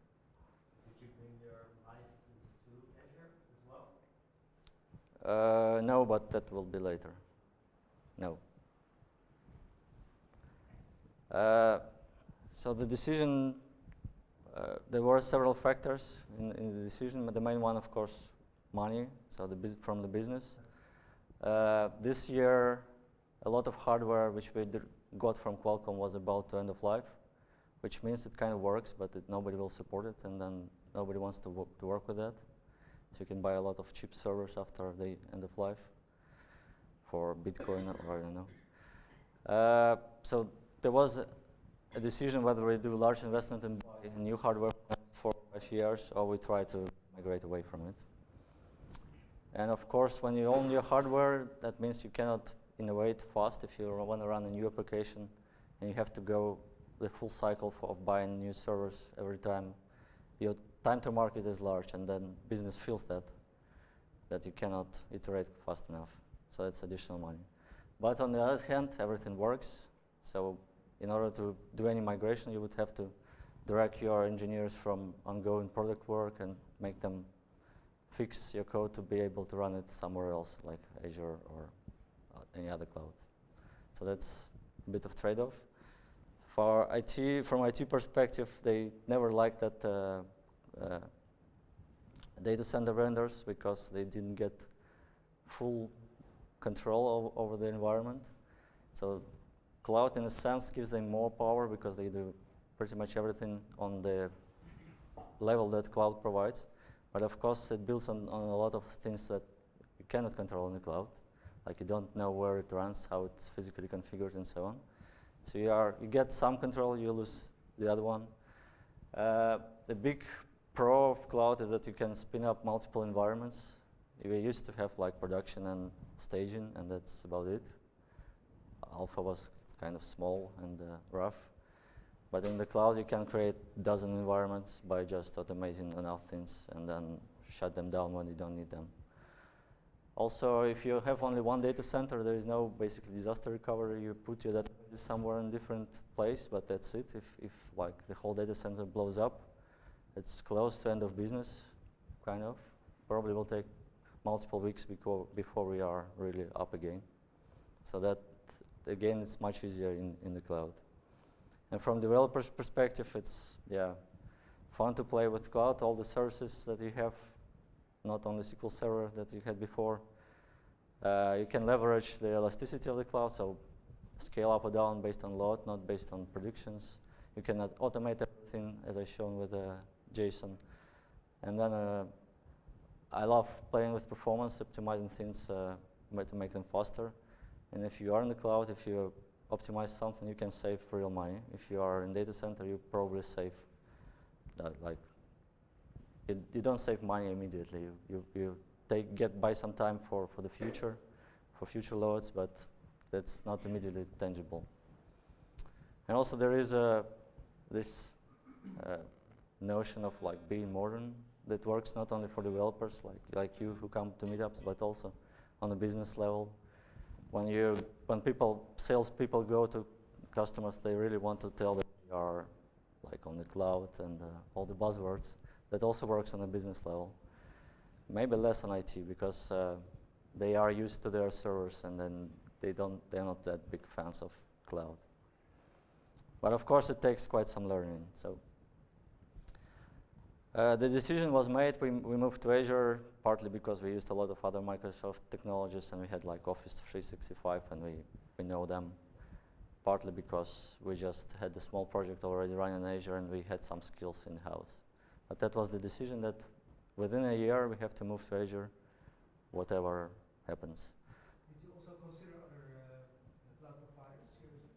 Did you bring your licenses to Azure as well? No, but that will be later. No. So the decision, there were several factors in the decision, but the main one, of course, money, so from the business. This year, a lot of hardware which we got from Qualcomm was about to end of life, which means it kind of works, but nobody will support it, and then nobody wants to work with that. So you can buy a lot of cheap servers after they end of life for Bitcoin or I don't know. So there was a decision whether we do large investment and buy new hardware for 5 years or we try to migrate away from it. And of course, when you own your hardware, that means you cannot innovate fast if you want to run a new application and you have to go the full cycle of buying new servers every time. Your time to market is large, and then business feels that you cannot iterate fast enough. So that's additional money. But on the other hand, everything works. So in order to do any migration, you would have to direct your engineers from ongoing product work and make them fix your code to be able to run it somewhere else, like Azure or any other cloud. So that's a bit of trade-off. For IT, from IT perspective, they never liked that data center vendors because they didn't get full control over the environment. So cloud, in a sense, gives them more power because they do pretty much everything on the level that cloud provides. But of course, it builds on a lot of things that you cannot control in the cloud. Like you don't know where it runs, how it's physically configured, and so on. So you get some control, you lose the other one. The big pro of cloud is that you can spin up multiple environments. We used to have like production and staging, and that's about it. Alpha was kind of small and rough. But in the cloud, you can create a dozen environments by just automating enough things and then shut them down when you don't need them. Also, if you have only one data center, there is no basically disaster recovery. You put your data somewhere in a different place, but that's it. If like the whole data center blows up, it's close to end of business, kind of. Probably will take multiple weeks before we are really up again. So that, again, it's much easier in the cloud. And from developers' perspective, it's fun to play with cloud, all the services that you have, not only SQL Server that you had before. You can leverage the elasticity of the cloud, so scale up or down based on load, not based on predictions. You can automate everything, as I shown with JSON. And then I love playing with performance, optimizing things to make them faster. And if you are in the cloud, if you optimize something, you can save real money. If you are in data center, you probably save you don't save money immediately. You buy some time for the future, for future loads, but that's not immediately tangible. And also there is this notion of like being modern that works not only for developers like you who come to meetups, but also on a business level. When salespeople go to customers, they really want to tell that they are like on the cloud and all the buzzwords. That also works on a business level. Maybe less on IT because they are used to their servers and then they're not that big fans of cloud. But of course, it takes quite some learning. So the decision was made. We moved to Azure partly because we used a lot of other Microsoft technologies and we had like Office 365 and we know them. Partly because we just had a small project already running in Azure and we had some skills in-house. But that was the decision that within a year we have to move to Azure, whatever happens. Did you also consider other cloud providers seriously?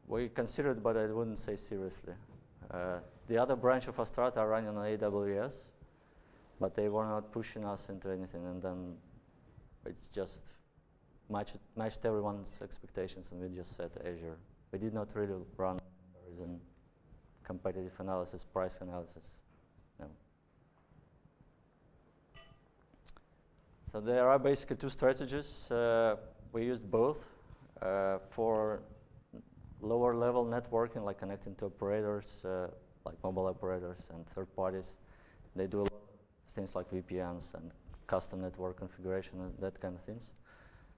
We considered, but I wouldn't say seriously. The other branch of Astrata are running on AWS, but they were not pushing us into anything, and then it's just matched everyone's expectations, and we just said Azure. We did not really run comparison, competitive analysis, price analysis. No. So there are basically two strategies. We used both for lower level networking, like connecting to operators, like mobile operators and third parties. They do a lot of things like VPNs and custom network configuration and that kind of things.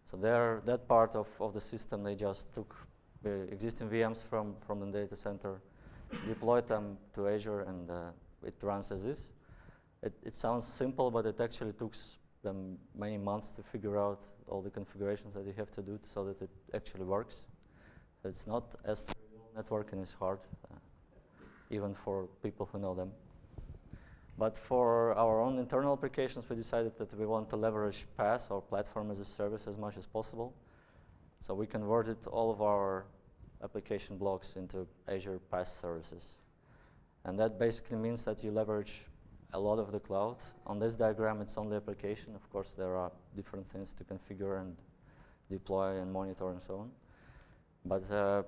So that part of the system, they just took the existing VMs from the data center, deployed them to Azure, and it runs as is. It sounds simple, but it actually took them many months to figure out all the configurations that you have to do so that it actually works. So it's not as trivial. Networking is hard, even for people who know them. But for our own internal applications, we decided that we want to leverage PaaS, or platform as a service, as much as possible. So we converted all of our application blocks into Azure PaaS services. And that basically means that you leverage a lot of the cloud. On this diagram, it's only application. Of course, there are different things to configure and deploy and monitor and so on. But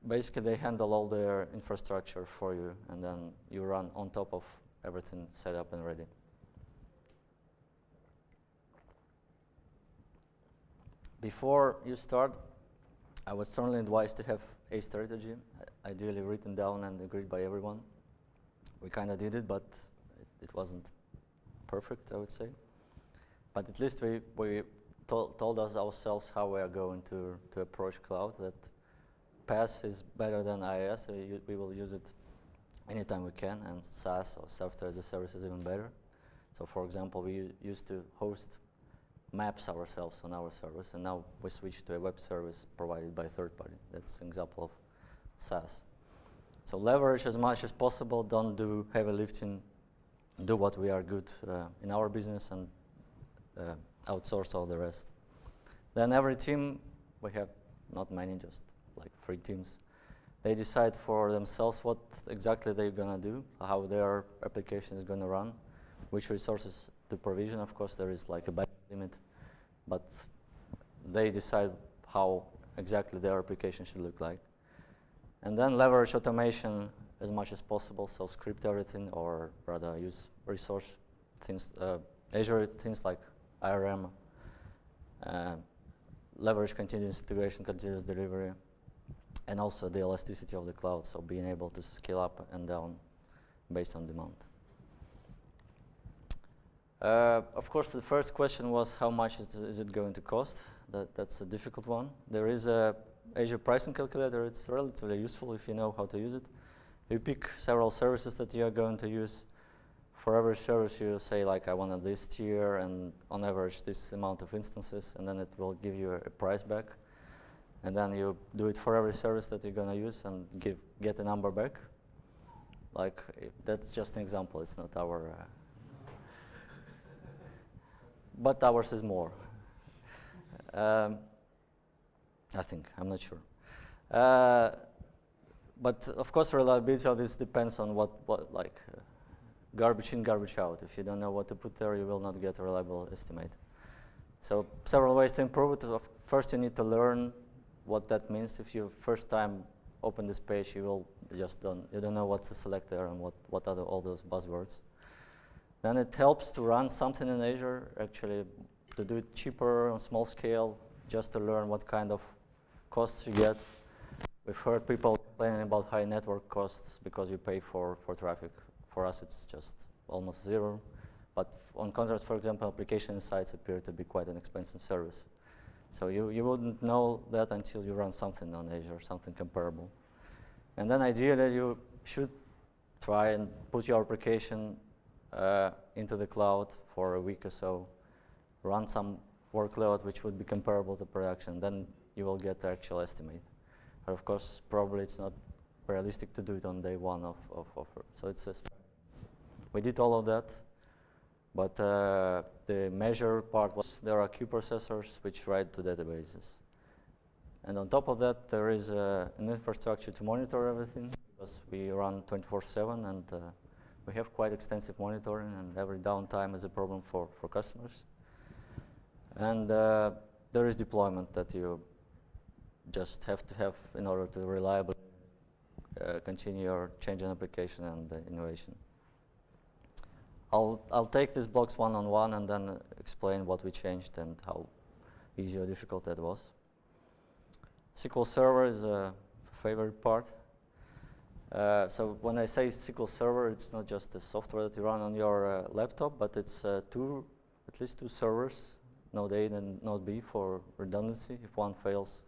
basically, they handle all their infrastructure for you, and then you run on top of everything set up and ready. Before you start, I would strongly advise to have a strategy, ideally written down and agreed by everyone. We kind of did it, but it wasn't perfect, I would say. But at least we told us ourselves how we are going to approach cloud, that PaaS is better than IaaS. We will use it anytime we can, and SaaS, or software as a service, is even better. So for example, we used to host maps ourselves on our service, and now we switched to a web service provided by third party. That's an example of SaaS. So leverage as much as possible, don't do heavy lifting, do what we are good in our business, and outsource all the rest. Then every team, we have not many, just like 3 teams, they decide for themselves what exactly they're gonna do, how their application is gonna run, which resources to provision. Of course, there is like a budget limit, but they decide how exactly their application should look like. And then leverage automation as much as possible, so script everything, or rather use resource things, Azure things like IRM, leverage continuous integration, continuous delivery, and also the elasticity of the cloud, so being able to scale up and down based on demand. Of course, the first question was how much is it going to cost? That's a difficult one. There is a Azure pricing calculator. It's relatively useful if you know how to use it. You pick several services that you are going to use. For every service, you say, like, I want this tier, and on average, this amount of instances, and then it will give you a price back. And then you do it for every service that you're going to use and get a number back. Like, that's just an example. It's not our... but ours is more. I think, I'm not sure. But of course, reliability of this depends on what garbage in, garbage out. If you don't know what to put there, you will not get a reliable estimate. So several ways to improve it. First, you need to learn what that means. If you first time open this page, you don't know what to select there and what are all those buzzwords. Then it helps to run something in Azure, actually to do it cheaper on small scale, just to learn what kind of costs you get. We've heard people complaining about high network costs because you pay for traffic. For us, it's just almost zero. But on contrast, for example, application sites appear to be quite an expensive service. So you wouldn't know that until you run something on Azure, something comparable. And then ideally, you should try and put your application into the cloud for a week or so, run some workload which would be comparable to production, then you will get the actual estimate. But of course, probably it's not realistic to do it on day one of offer. So we did all of that, but the measure part was there are queue processors which write to databases. And on top of that, there is an infrastructure to monitor everything, because we run 24/7, and we have quite extensive monitoring, and every downtime is a problem for customers. And there is deployment that you just have to have in order to reliably continue your change in application and innovation. I'll take these blocks one on one and then explain what we changed and how easy or difficult that was. SQL Server is a favorite part. So when I say SQL Server, it's not just the software that you run on your laptop, but it's at least two servers, Node A and Node B, for redundancy. If one fails,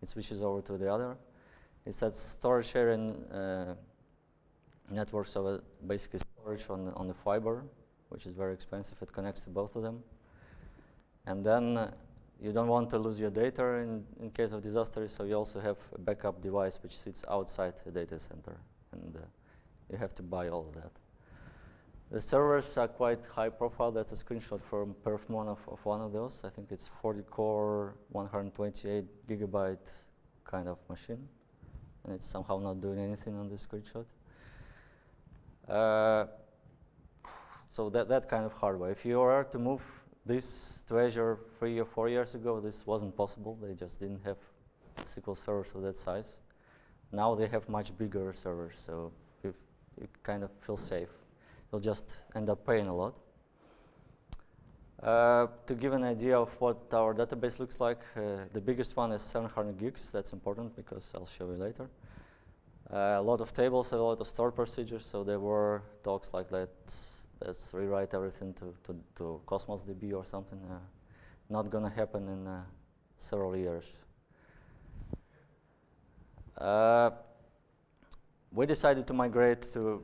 it switches over to the other. It's that storage sharing network, so basically storage on the fiber, which is very expensive. It connects to both of them. And then you don't want to lose your data in case of disaster, so you also have a backup device which sits outside the data center, and you have to buy all of that. The servers are quite high profile. That's a screenshot from perf one of one of those. I think it's 40 core, 128 gigabyte kind of machine. And it's somehow not doing anything on this screenshot. So that kind of hardware. If you were to move this to Azure 3 or 4 years ago, this wasn't possible. They just didn't have SQL servers of that size. Now they have much bigger servers, so you kind of feel safe. You'll just end up paying a lot. To give an idea of what our database looks like, the biggest one is 700 gigs. That's important because I'll show you later. A lot of tables, a lot of stored procedures, so there were talks like let's rewrite everything to Cosmos DB or something. Not gonna happen in several years. We decided to migrate to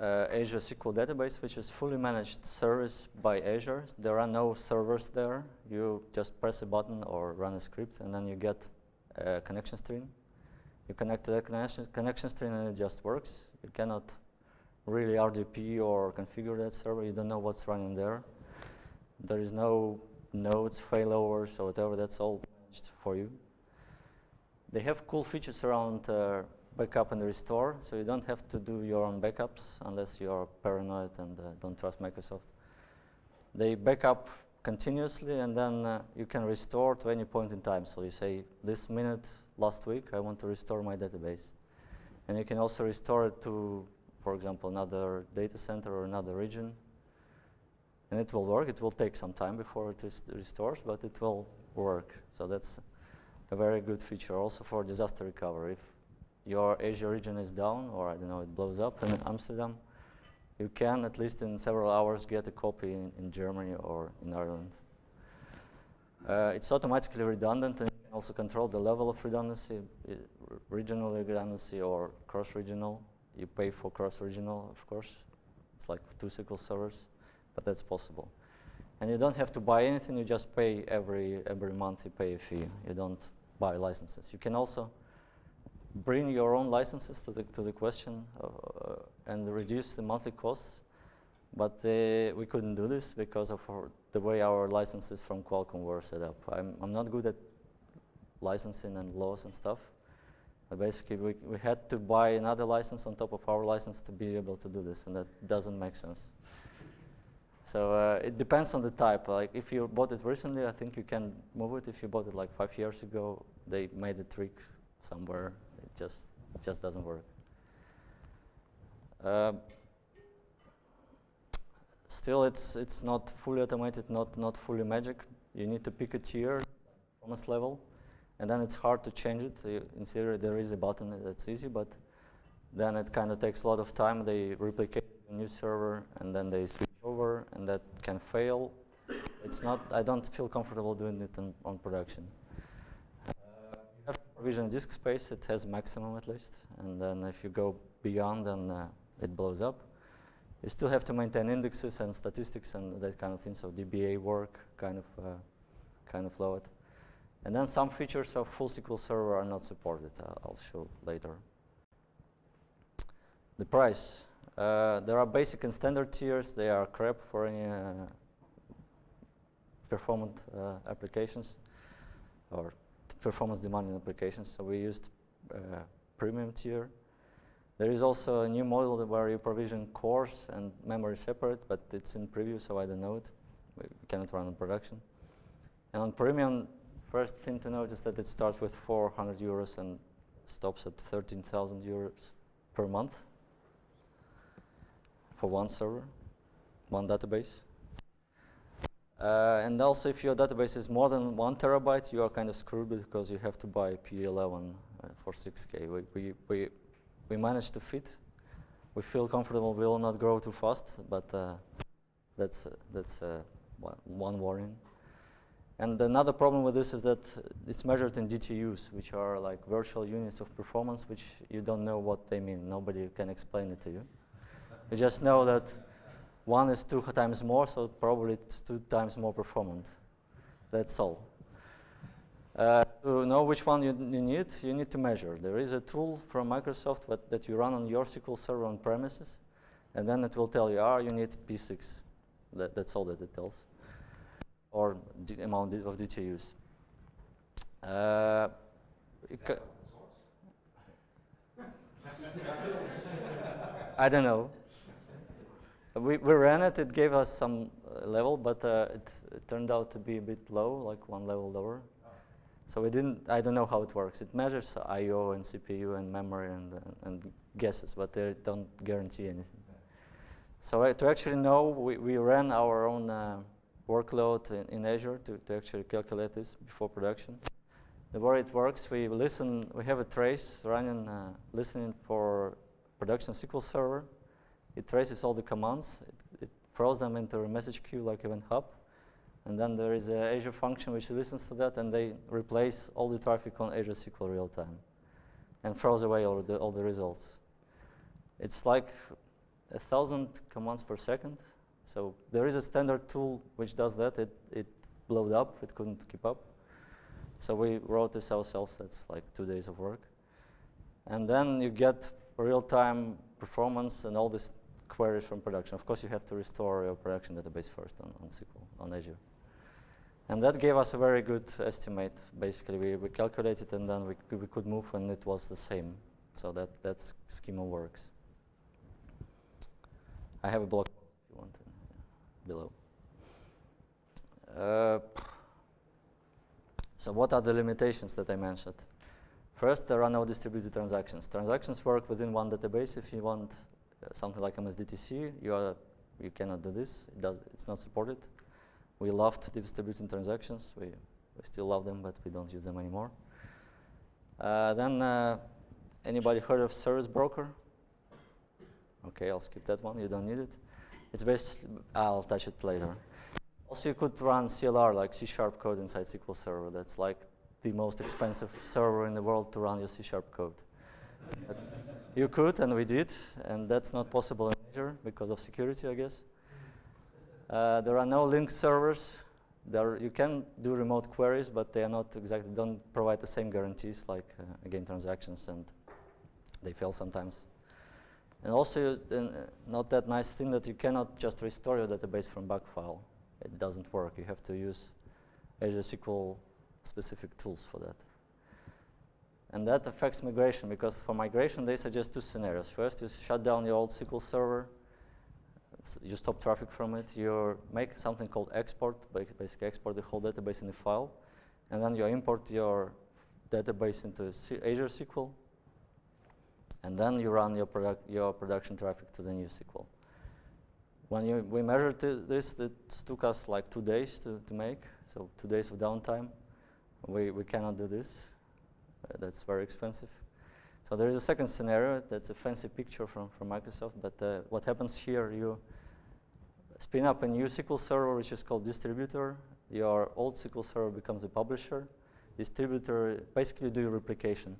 Azure SQL database, which is fully managed service by Azure. There are no servers there. You just press a button or run a script, and then you get a connection string. You connect to that connection string, and it just works. You cannot really RDP or configure that server. You don't know what's running there. There is no nodes, failovers, or whatever. That's all managed for you. They have cool features around backup and restore, so you don't have to do your own backups unless you're paranoid and don't trust Microsoft. They backup continuously, and then you can restore to any point in time. So you say, this minute last week, I want to restore my database. And you can also restore it to, for example, another data center or another region. And it will work. It will take some time before it restores, but it will work. So that's a very good feature also for disaster recovery. If your Azure region is down, or I don't know, it blows up in Amsterdam, you can, at least in several hours, get a copy in Germany or in Ireland. It's automatically redundant, and you can also control the level of redundancy, regional redundancy or cross-regional. You pay for cross-regional, of course. It's like 2 SQL servers, but that's possible. And you don't have to buy anything. You just pay every month. You pay a fee. You don't buy licenses. You can also bring your own licenses to the question and reduce the monthly costs. But we couldn't do this because of the way our licenses from Qualcomm were set up. I'm not good at licensing and laws and stuff. But basically, we had to buy another license on top of our license to be able to do this, and that doesn't make sense. So it depends on the type. Like if you bought it recently, I think you can move it. If you bought it like 5 years ago, they made a trick somewhere. It just doesn't work. Still, it's not fully automated, not fully magic. You need to pick a tier, performance level, and then it's hard to change it. In theory, there is a button that's easy, but then it kind of takes a lot of time. They replicate a new server, and then they switch over, and that can fail. It's not. I don't feel comfortable doing it on production. You have to provision disk space. It has maximum at least, and then if you go beyond, then it blows up. You still have to maintain indexes and statistics and that kind of thing. So DBA work kind of load. And then some features of full SQL Server are not supported. I'll show later. The price. There are basic and standard tiers. They are crap for any performant applications or performance demanding applications. So we used premium tier. There is also a new model where you provision cores and memory separate, but it's in preview, so I don't know it. We cannot run on production. And on premium, first thing to note is that it starts with 400 euros and stops at 13,000 euros per month for one server, one database. And also, if your database is more than 1 terabyte, you are kind of screwed because you have to buy P11 for 6K. We managed to fit. We feel comfortable. We will not grow too fast, but that's one warning. And another problem with this is that it's measured in DTUs, which are like virtual units of performance, which you don't know what they mean. Nobody can explain it to you. You just know that 1 is 2 times more, so probably it's 2 times more performant. That's all. To know which one you need to measure. There is a tool from Microsoft that you run on your SQL Server on premises, And then it will tell you, you need P6. That's all that it tells. Or the amount of DTUs. I don't know. We ran it. It gave us some level, but it turned out to be a bit low, like one level lower. So we didn't. I don't know how it works. It measures I/O and CPU and memory and guesses, but they don't guarantee anything. So to actually know, we ran our own workload in Azure to actually calculate this before production. The way it works, we listen. We have a trace running, listening for production SQL server. It traces all the commands. It throws them into a message queue like Event Hub. And then there is an Azure function which listens to that, and they replace all the traffic on Azure SQL real time and throws away all the results. It's like 1,000 commands per second. So there is a standard tool which does that. It blew up. It couldn't keep up. So we wrote this ourselves. That's like 2 days of work. And then you get real-time performance and all these queries from production. Of course, you have to restore your production database first on SQL, on Azure. And that gave us a very good estimate. Basically, we calculated, and then we could move, and it was the same. So that schema works. I have a blog if you want below. So what are the limitations that I mentioned? First, there are no distributed transactions. Transactions work within one database. If you want something like MSDTC, you cannot do this. It's not supported. We loved distributed transactions. We still love them, but we don't use them anymore. Then, anybody heard of service broker? Okay, I'll skip that one. You don't need it. It's based. I'll touch it later. Also, you could run CLR, like C# code inside SQL Server. That's like the most expensive server in the world to run your C# code. You could, and we did, and that's not possible in Azure because of security, I guess. There are no link servers. You can do remote queries, but they are not exactly, don't provide the same guarantees like, again, transactions, and they fail sometimes. And also, not that nice thing that you cannot just restore your database from bug file. It doesn't work. You have to use Azure SQL specific tools for that. And that affects migration, because for migration, they suggest two scenarios. First, you shut down your old SQL server. You stop traffic from it. You make something called export, basically export the whole database in a file. And then you import your database into Azure SQL. And then you run your production traffic to the new SQL. When we measured this, it took us like 2 days to make, so 2 days of downtime. We cannot do this. That's very expensive. So there is a second scenario. That's a fancy picture from Microsoft, but what happens here, you spin up a new SQL server, which is called distributor. Your old SQL server becomes a publisher. Distributor basically do replication.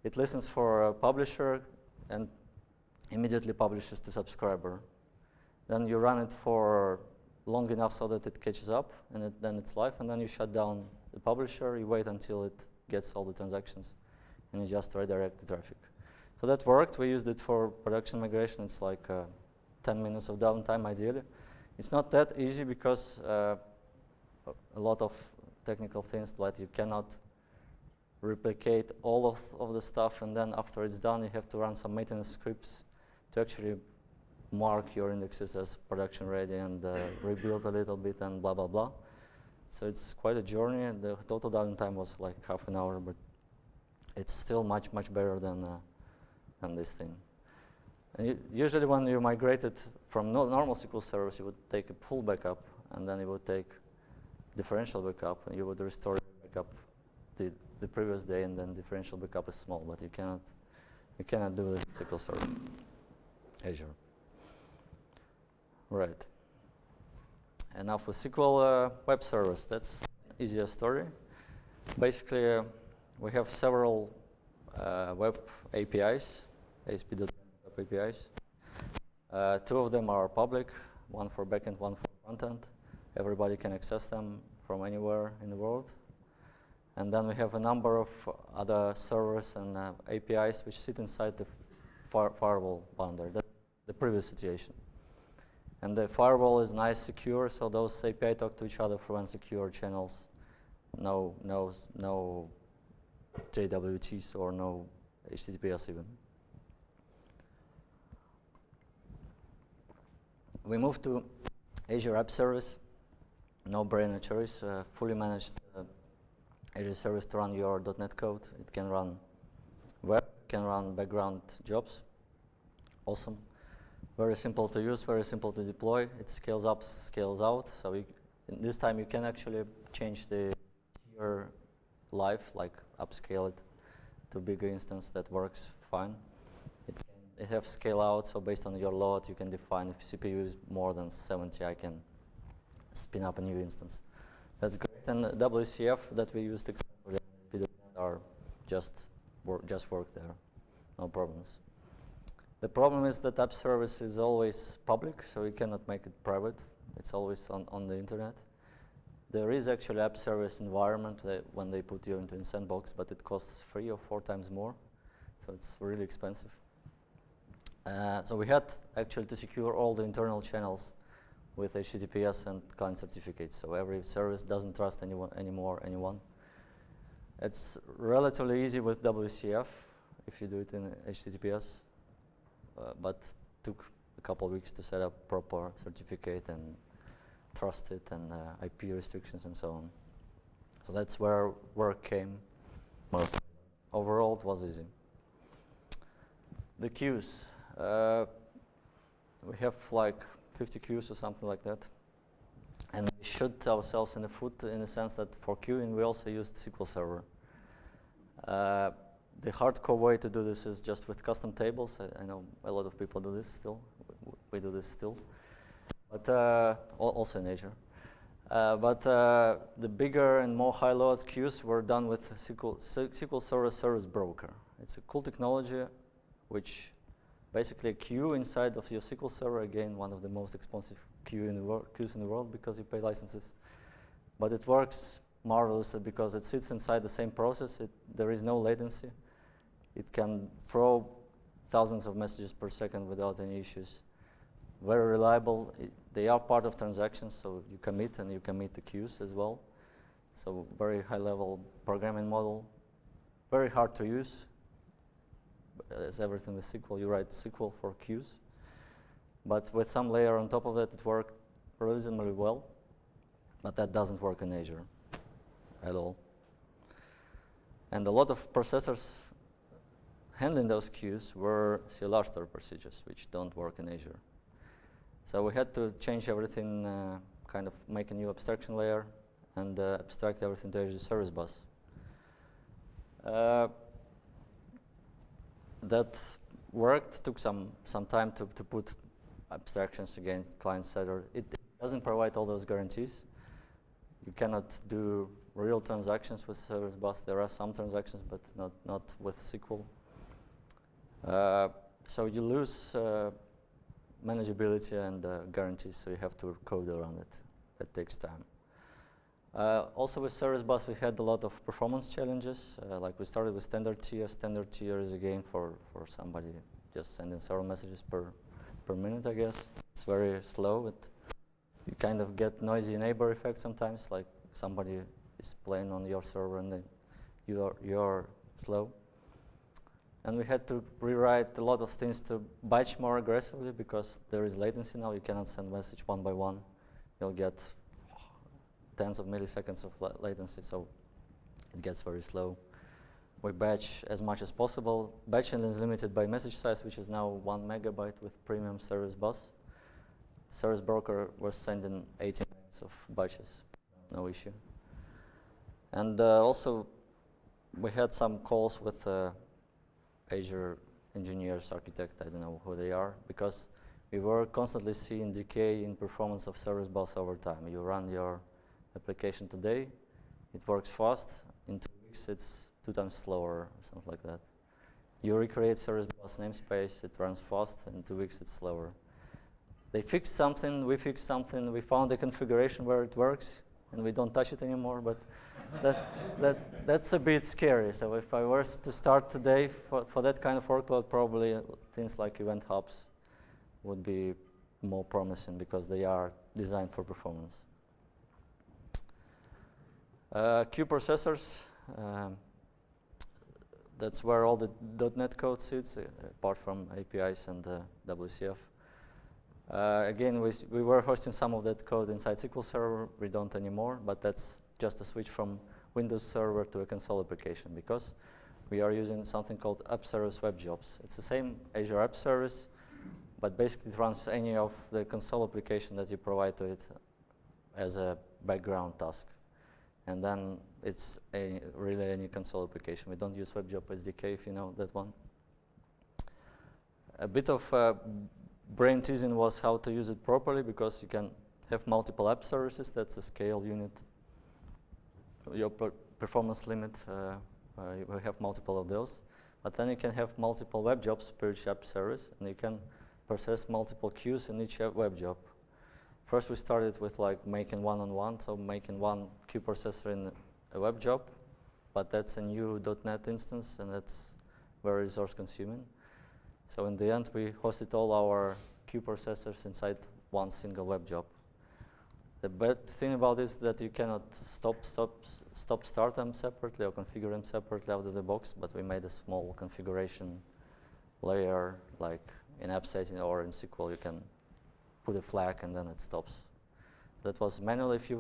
It listens for a publisher and immediately publishes to subscriber. Then you run it for long enough so that it catches up, and then it's live, and then you shut down the publisher. You wait until it gets all the transactions, and you just redirect the traffic. So that worked. We used it for production migration. It's like 10 minutes of downtime, ideally. It's not that easy because a lot of technical things, but you cannot replicate all of the stuff, and then after it's done, you have to run some maintenance scripts to actually mark your indexes as production ready and rebuild a little bit and blah, blah, blah. So it's quite a journey, and the total downtime was like half an hour, but it's still much, much better than this thing. And usually when you migrated from normal SQL servers, you would take a full backup, and then you would take differential backup, and you would restore backup the previous day, and then differential backup is small, but you cannot do the SQL server, Azure. Right. And now for SQL web servers, that's easier story. Basically, we have several web APIs, ASP.NET Web APIs. 2 of them are public, one for backend, one for frontend. Everybody can access them from anywhere in the world. And then we have a number of other servers and APIs which sit inside the firewall boundary. the previous situation. And the firewall is nice, secure, so those API talk to each other through unsecure channels. No JWTs or no HTTPS even. We moved to Azure App Service. No-brainer choice, fully managed Azure service to run your .NET code. It can run web, it can run background jobs. Awesome. Very simple to use, very simple to deploy. It scales up, scales out. So in this time you can actually change your life, like upscale it to bigger instance that works fine. It has scale out, so based on your load you can define if CPU is more than 70, I can spin up a new instance. That's great. And WCF that we used extensively are just work there, no problems. The problem is that app service is always public, so you cannot make it private. It's always on the internet. There is actually app service environment when they put you into a sandbox, but it costs 3 or 4 times more, so it's really expensive. So we had actually to secure all the internal channels with HTTPS and client certificates, so every service doesn't trust anyone. It's relatively easy with WCF if you do it in HTTPS, but took a couple of weeks to set up proper certificate and trust it and IP restrictions and so on. So that's where work came most. Overall, it was easy. The queues. We have like 50 queues or something like that. And we shot ourselves in the foot in the sense that for queuing we also used SQL Server. The hardcore way to do this is just with custom tables. I know a lot of people do this still. We do this still, but also in Azure. But the bigger and more high-load queues were done with SQL Server Service Broker. It's a cool technology which basically a queue inside of your SQL Server, again, one of the most expensive queues in the world because you pay licenses. But it works marvelously because it sits inside the same process. There is no latency. It can throw thousands of messages per second without any issues. Very reliable. They are part of transactions, so you commit and you commit the queues as well. So very high-level programming model. Very hard to use. As everything with SQL, you write SQL for queues. But with some layer on top of it, it worked reasonably well. But that doesn't work in Azure at all. And a lot of processors handling those queues were CLR store procedures, which don't work in Azure. So we had to change everything, kind of make a new abstraction layer and abstract everything to Azure Service Bus. That worked, took some time to put abstractions against client-side. It doesn't provide all those guarantees. You cannot do real transactions with Service Bus. There are some transactions, but not with SQL. So you lose manageability and guarantees, so you have to code around it. That takes time. Also with Service Bus, we had a lot of performance challenges. Like we started with standard tier. Standard tier is again for somebody just sending several messages per minute, I guess. It's very slow. You kind of get noisy neighbor effect sometimes, like somebody is playing on your server and then you're slow. And we had to rewrite a lot of things to batch more aggressively because there is latency now. You cannot send message one by one. You'll get tens of milliseconds of latency, so it gets very slow. We batch as much as possible. Batching is limited by message size, which is now 1 megabyte with premium Service Bus. Service Broker was sending 18 megs of batches, no issue. And also, we had some calls with Azure engineers, architect, I don't know who they are, because we were constantly seeing decay in performance of Service Bus over time. You run your application today, it works fast. In 2 weeks, it's 2 times slower, or something like that. You recreate Service Bus namespace, it runs fast. In 2 weeks, it's slower. They fixed something, we fixed something, we found a configuration where it works, and we don't touch it anymore, but that's a bit scary. So if I were to start today for that kind of workload, probably things like event hubs would be more promising because they are designed for performance. Queue processors, that's where all the .NET code sits, apart from APIs and WCF. Again, we were hosting some of that code inside SQL Server. We don't anymore, but that's just a switch from Windows Server to a console application because we are using something called App Service Web Jobs. It's the same Azure App Service, but basically it runs any of the console application that you provide to it as a background task. And then it's really any console application. We don't use WebJob SDK, if you know that one. A bit of brain teasing was how to use it properly, because you can have multiple app services. That's a scale unit. Your performance limit, we have multiple of those. But then you can have multiple web jobs per each app service, and you can process multiple queues in each web job. First, we started with like making one-on-one, so making one queue processor in a web job, but that's a new .NET instance, and that's very resource consuming. So in the end, we hosted all our queue processors inside one single web job. The bad thing about this is that you cannot start them separately or configure them separately out of the box, but we made a small configuration layer, like in app setting or in SQL, you can put a flag and then it stops. That was manual. If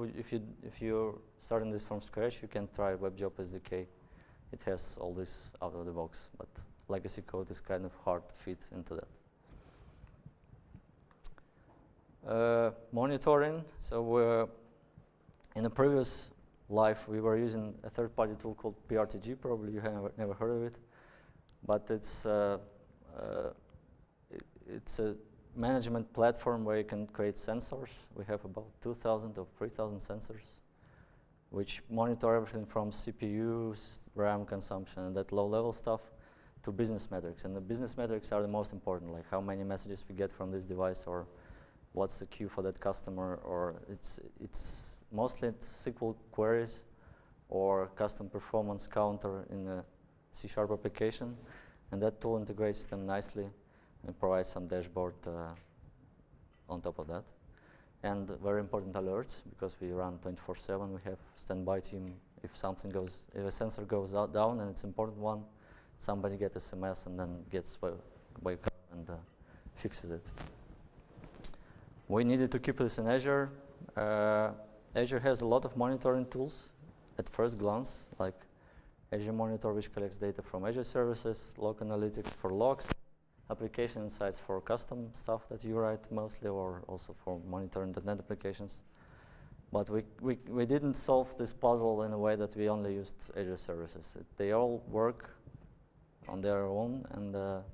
you're starting this from scratch, you can try WebJob SDK. It has all this out of the box, but legacy code is kind of hard to fit into that. Monitoring. So in the previous life, we were using a third-party tool called PRTG. Probably you have never heard of it, but it's a management platform where you can create sensors. We have about 2,000 or 3,000 sensors, which monitor everything from CPUs, RAM consumption, and that low-level stuff, to business metrics. And the business metrics are the most important, like how many messages we get from this device, or what's the queue for that customer, or it's mostly SQL queries or custom performance counter in a C# application, and that tool integrates them nicely and provides some dashboard on top of that. And very important alerts, because we run 24/7. We have standby team. If a sensor goes down and it's an important one, somebody gets SMS and then wake up and fixes it. We needed to keep this in Azure. Azure has a lot of monitoring tools at first glance, like Azure Monitor, which collects data from Azure services, Log Analytics for logs, application insights for custom stuff that you write mostly, or also for monitoring .NET applications. But we didn't solve this puzzle in a way that we only used Azure services. They all work on their own, and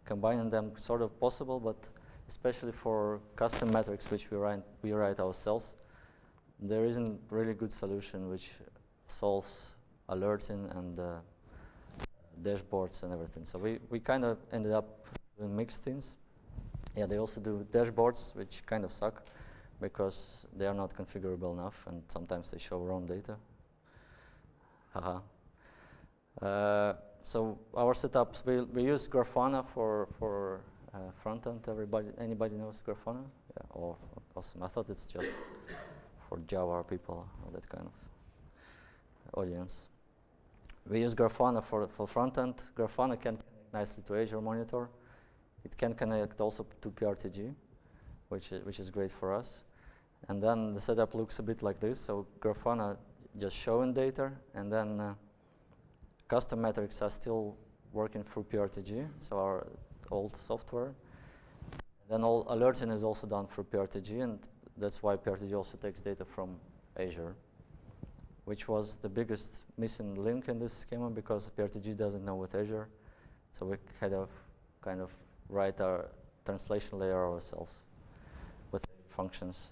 combining them sort of possible, but especially for custom metrics, which we write ourselves, there isn't really good solution which solves alerting and dashboards and everything. So we kind of ended up doing mixed things. Yeah, they also do dashboards, which kind of suck because they are not configurable enough, and sometimes they show wrong data. Haha. So our setups, we use Grafana for front end. Anybody knows Grafana? Yeah, oh, awesome. I thought it's just for Java people or that kind of audience. We use Grafana for front end. Grafana can connect nicely to Azure Monitor. It can connect also to PRTG, which is great for us. And then the setup looks a bit like this. So Grafana just showing data, and then custom metrics are still working through PRTG, so our old software. Then all alerting is also done through PRTG, and that's why PRTG also takes data from Azure, which was the biggest missing link in this schema, because PRTG doesn't know with Azure. So we had to kind of write our translation layer ourselves with functions.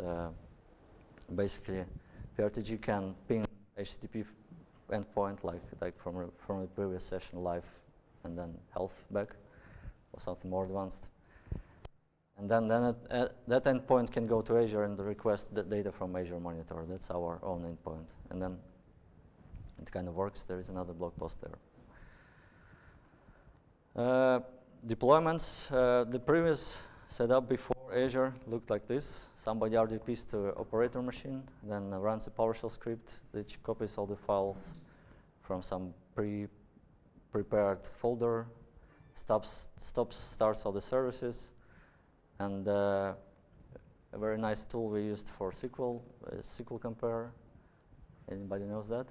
Basically, PRTG can ping HTTP endpoint like from the previous session live, and then health back, or something more advanced. And then that endpoint can go to Azure and request the data from Azure Monitor. That's our own endpoint. And then it kind of works. There is another blog post there. Deployments. The previous setup before Azure looked like this. Somebody RDPs to operator machine, then runs a PowerShell script which copies all the files from some prepared folder, starts all the services, and a very nice tool we used for SQL, SQL compare. Anybody knows that?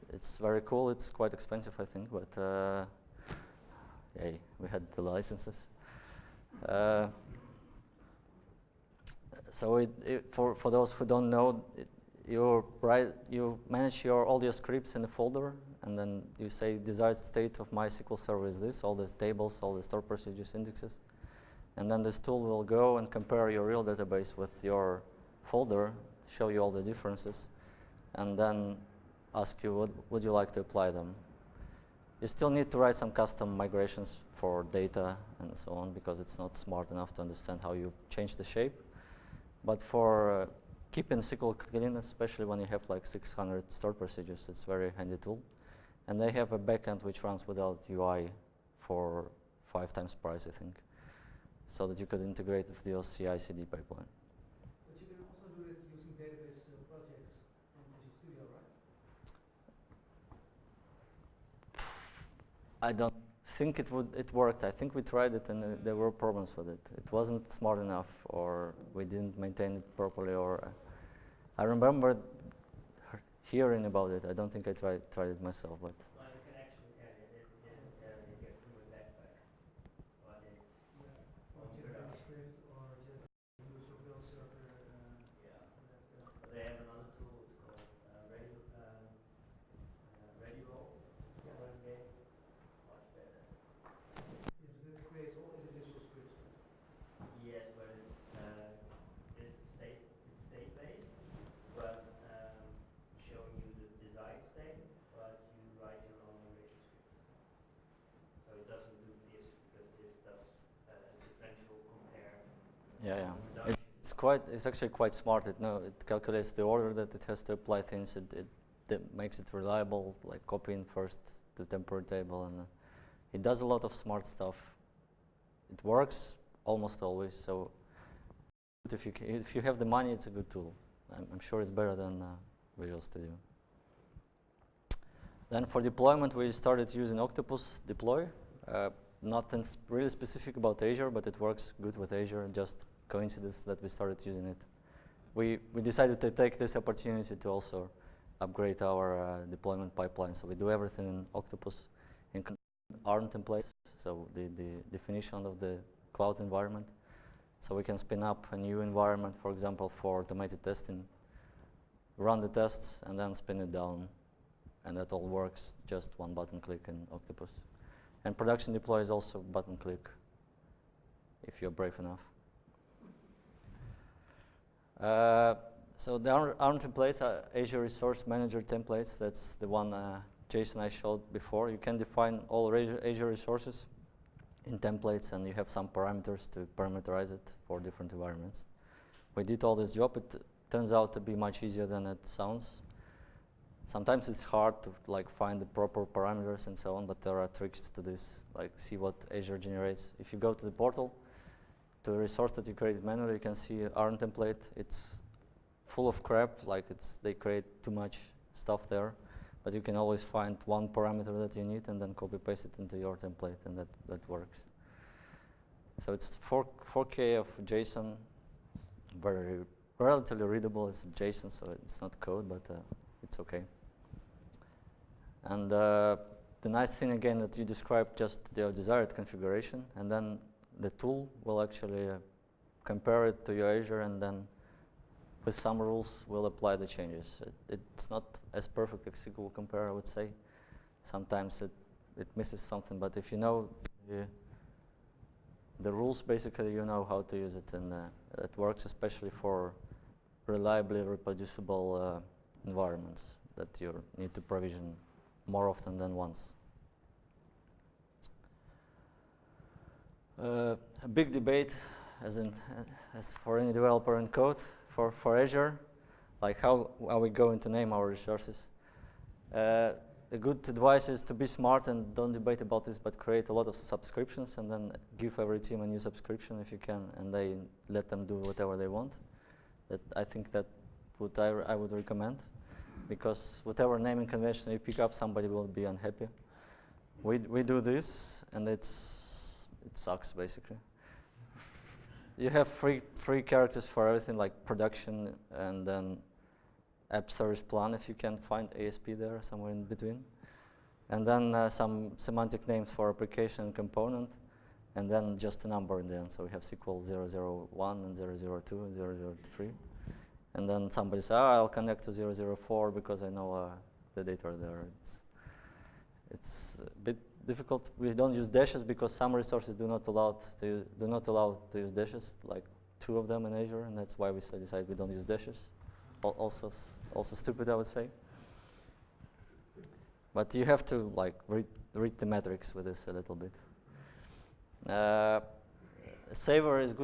It's very cool. It's quite expensive, I think, but hey, we had the licenses. So for those who don't know, you manage all your scripts in a folder, and then you say desired state of my SQL server is this, all the tables, all the stored procedures, indexes, and then this tool will go and compare your real database with your folder, show you all the differences, and then ask you what would you like to apply them. You still need to write some custom migrations for data and so on, because it's not smart enough to understand how you change the shape. But for keeping SQL clean, especially when you have like 600 stored procedures, it's a very handy tool. And they have a backend which runs without UI for 5 times price, I think, so that you could integrate with your CI/CD pipeline. But you can also do it using database projects from Visual Studio, right? I don't think it worked. I think we tried it and there were problems with it. It wasn't smart enough, or we didn't maintain it properly, or I remember hearing about it. I don't think I tried it myself, but Well, you can actually it gets through a backpack, but it's Or on generate a production. script, or just use your build server. Yeah. But they have another tool. It's called ReadyRoll. Yeah. Running game, much better. Yeah, so that creates all individual scripts. Yes, but it's state based, but showing you the desired state, but you write your own migration script. So it doesn't do this, because this does differential compare. yeah. Production. It's actually quite smart. It calculates the order that it has to apply things. It makes it reliable, like copying first to temporary table, and it does a lot of smart stuff. It works almost always. So if you have the money, it's a good tool. I'm sure it's better than Visual Studio. Then for deployment, we started using Octopus Deploy. Nothing really specific about Azure, but it works good with Azure. Just coincidence that we started using it. We decided to take this opportunity to also upgrade our deployment pipeline. So we do everything in Octopus, in ARM templates, so the definition of the cloud environment. So we can spin up a new environment, for example, for automated testing, run the tests, and then spin it down. And that all works just one button click in Octopus. And production deploy is also button click, if you're brave enough. So the ARM templates are Azure Resource Manager templates. That's the one Jason I showed before. You can define all Azure resources in templates, and you have some parameters to parameterize it for different environments. We did all this job. It turns out to be much easier than it sounds. Sometimes it's hard to find the proper parameters and so on, but there are tricks to this, like see what Azure generates. If you go to the portal, to a resource that you created manually, you can see an ARM template. It's full of crap, they create too much stuff there, but you can always find one parameter that you need and then copy paste it into your template, and that works. So it's 4K of JSON, very relatively readable. It's JSON, so it's not code, but it's okay. And the nice thing again that you describe just your desired configuration, and then the tool will actually compare it to your Azure, and then with some rules will apply the changes. It's not as perfect as SQL compare, I would say. Sometimes it misses something, but if you know the rules, basically you know how to use it, and it works especially for reliably reproducible environments that you need to provision more often than once. A big debate, as for any developer in code, for Azure, like how are we going to name our resources? a good advice is to be smart and don't debate about this, but create a lot of subscriptions and then give every team a new subscription if you can, and they let them do whatever they want. I think that what I would recommend, because whatever naming convention you pick up, somebody will be unhappy. We do this, and it sucks basically. You have free characters for everything, like production, and then app service plan if you can find ASP there somewhere in between, and then some semantic names for application and component, and then just a number in the end. So we have SQL 001 and 002 and 003, and then somebody says, I'll connect to 004 because I know the data are there. It's a bit difficult. We don't use dashes because some resources do not allow to use dashes, like 2 of them in Azure, and that's why we decided we don't use dashes. Also stupid, I would say. But you have to read the metrics with this a little bit. Good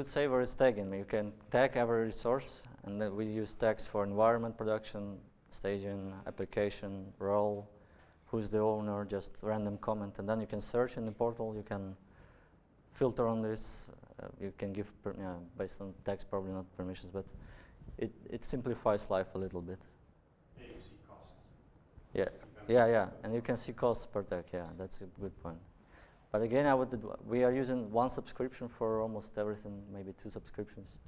saver is tagging. You can tag every resource, and then we use tags for environment, production, staging, application, role, who's the owner, just random comment, and then you can search in the portal. You can filter on this. You can give based on tags, probably not permissions, but it simplifies life a little bit. Yeah, you see costs. Yeah, and you can see costs per tag. Yeah, that's a good point. But again, we are using 1 subscription for almost everything, maybe 2 subscriptions.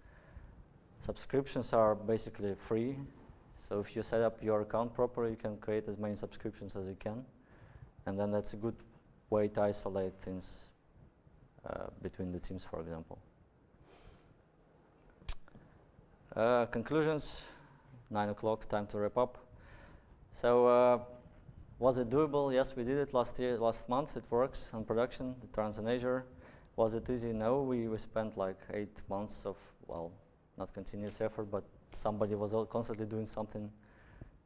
Subscriptions are basically free, so if you set up your account properly, you can create as many subscriptions as you can, and then that's a good way to isolate things between the teams, for example. Conclusions, 9 o'clock, time to wrap up. So was it doable? Yes, we did it last month. It works on production. It runs in Azure. Was it easy? No, we spent like 8 months of, well, not continuous effort, but somebody was constantly doing something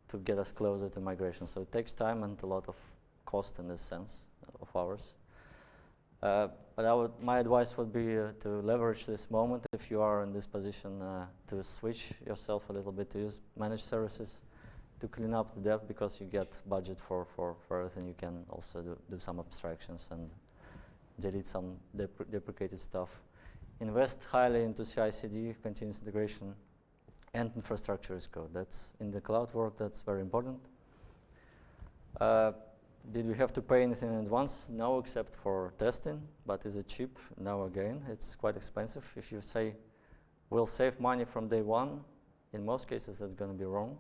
to get us closer to migration. So it takes time and a lot of cost in this sense of ours. But my advice would be to leverage this moment if you are in this position to switch yourself a little bit to use managed services to clean up the dev, because you get budget for everything. You can also do some abstractions and delete some deprecated stuff. Invest highly into CI/CD, continuous integration, and infrastructure as code. That's in the cloud world. That's very important. Did we have to pay anything in advance? No, except for testing. But is it cheap? No, again, it's quite expensive. If you say, we'll save money from day one, in most cases that's going to be wrong.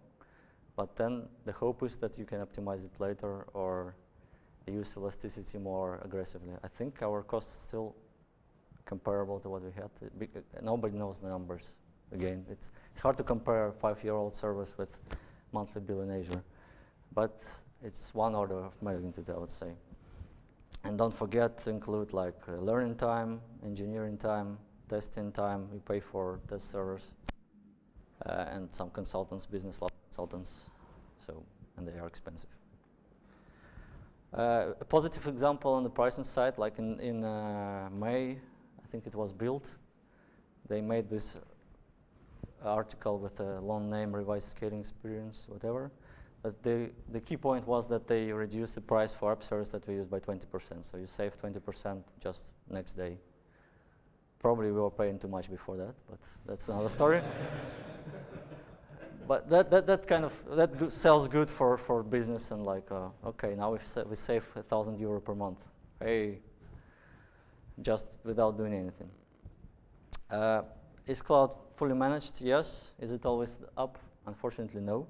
But then the hope is that you can optimize it later or use elasticity more aggressively. I think our costs still comparable to what we had. Nobody knows the numbers. Again, it's hard to compare a 5-year-old service with monthly bill in Azure. But it's one order of magnitude, I would say. And don't forget to include learning time, engineering time, testing time. We pay for test servers and some consultants, business consultants, and they are expensive. A positive example on the pricing side, like in May, I think it was Build. They made this article with a long name, revised scaling experience, whatever. But the key point was that they reduced the price for app service that we use by 20%. So you save 20% just next day. Probably we were paying too much before that, but that's another story. But that sells good for business, and okay, now we save €1,000 per month. Hey, just without doing anything. Is cloud fully managed? Yes. Is it always up? Unfortunately, no.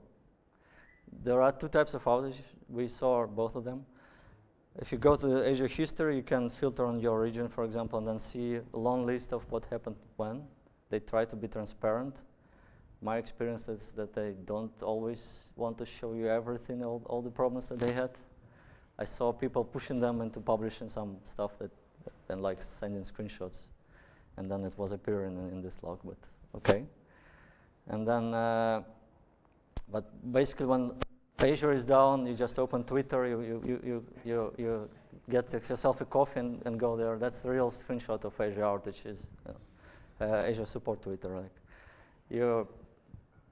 There are 2 types of outage. We saw both of them. If you go to the Azure history, you can filter on your region, for example, and then see a long list of what happened when. They try to be transparent. My experience is that they don't always want to show you everything, all the problems that they had. I saw people pushing them into publishing some stuff and sending screenshots, and then it was appearing in this log, but okay. And then, but basically when Azure is down, you just open Twitter, you get yourself a coffee and go there. That's the real screenshot of Azure outage, is Azure support Twitter. You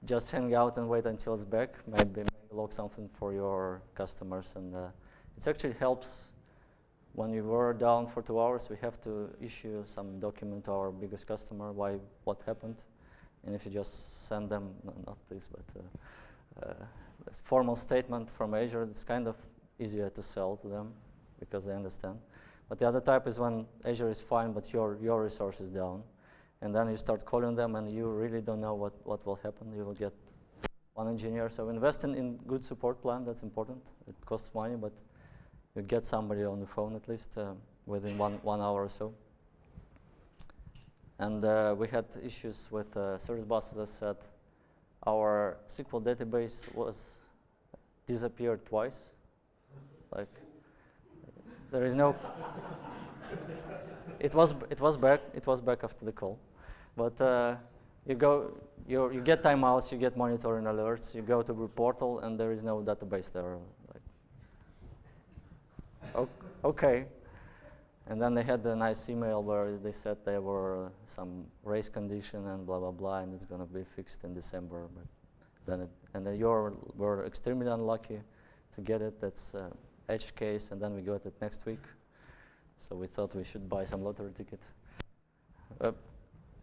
just hang out and wait until it's back, maybe log something for your customers, and it actually helps. When we were down for 2 hours, we have to issue some document to our biggest customer what happened, and if you just send them, not this, but a formal statement from Azure, it's kind of easier to sell to them because they understand. But the other type is when Azure is fine, but your resource is down, and then you start calling them, and you really don't know what will happen. You will get one engineer. So investing in good support plan, that's important. It costs money, but you get somebody on the phone at least within one hour or so. And we had issues with service bus, as I said. Our SQL database was disappeared twice. Like, there is no. It was back. It was back after the call, but you get timeouts, you get monitoring alerts. You go to the portal, and there is no database there. Like, okay. And then they had a nice email where they said there were some race condition and blah blah blah, and it's gonna be fixed in December. But then you were extremely unlucky to get it. That's edge case, and then we got it next week. So we thought we should buy some lottery ticket.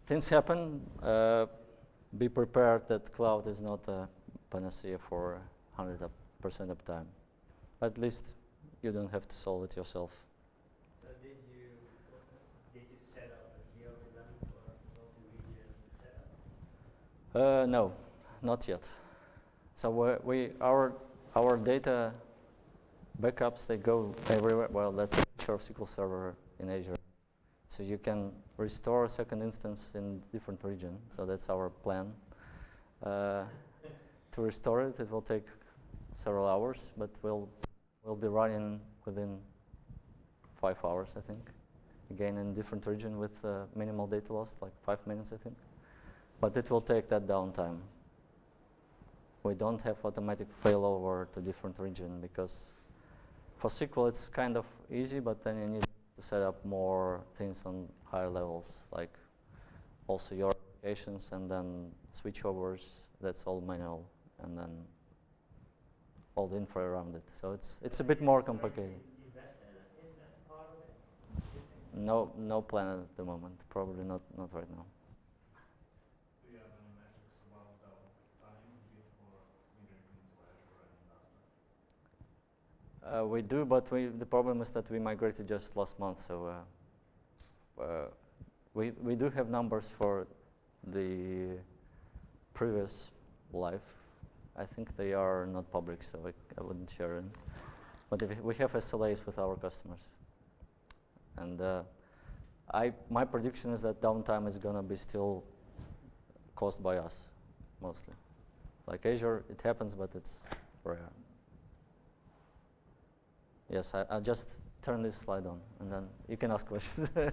Things happen. Be prepared that cloud is not a panacea for 100% uptime. At least you don't have to solve it yourself. So did you set up a geo-VLAN for multi-region setup? No, not yet. So our data backups, they go everywhere. Well, that's a picture of SQL Server in Azure. So you can restore a second instance in different region. So that's our plan. To restore it, it will take several hours, but we'll be running within 5 hours, I think. Again, in different region with minimal data loss, like 5 minutes, I think. But it will take that downtime. We don't have automatic failover to different region because for SQL it's kind of easy, but then you need to set up more things on higher levels, like also your applications and then switchovers. That's all manual, and then all the infra around it. So it's a bit more complicated. Invest in that part of it? Do you think? No plan at the moment. Probably not right now. Do you have any metrics about the time before migrating to Azure and after? We do, but the problem is that we migrated just last month, so we do have numbers for the previous life. I think they are not public, so I wouldn't share them. But we have SLAs with our customers, and my prediction is that downtime is gonna be still caused by us, mostly. Like Azure, it happens, but it's rare. Yes, I'll just turn this slide on, and then you can ask questions. I was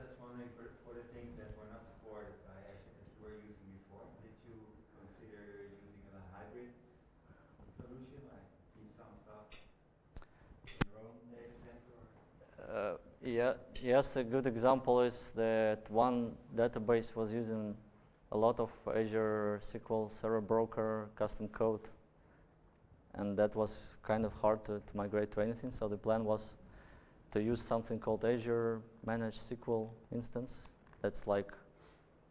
just wondering, for the things that were not supported by Azure that you were using before, did you consider using a hybrid solution, like keep some stuff in your own data center? Yes, a good example is that one database was using a lot of Azure SQL Server Broker custom code, and that was kind of hard to migrate to anything. So the plan was to use something called Azure Managed SQL Instance. That's like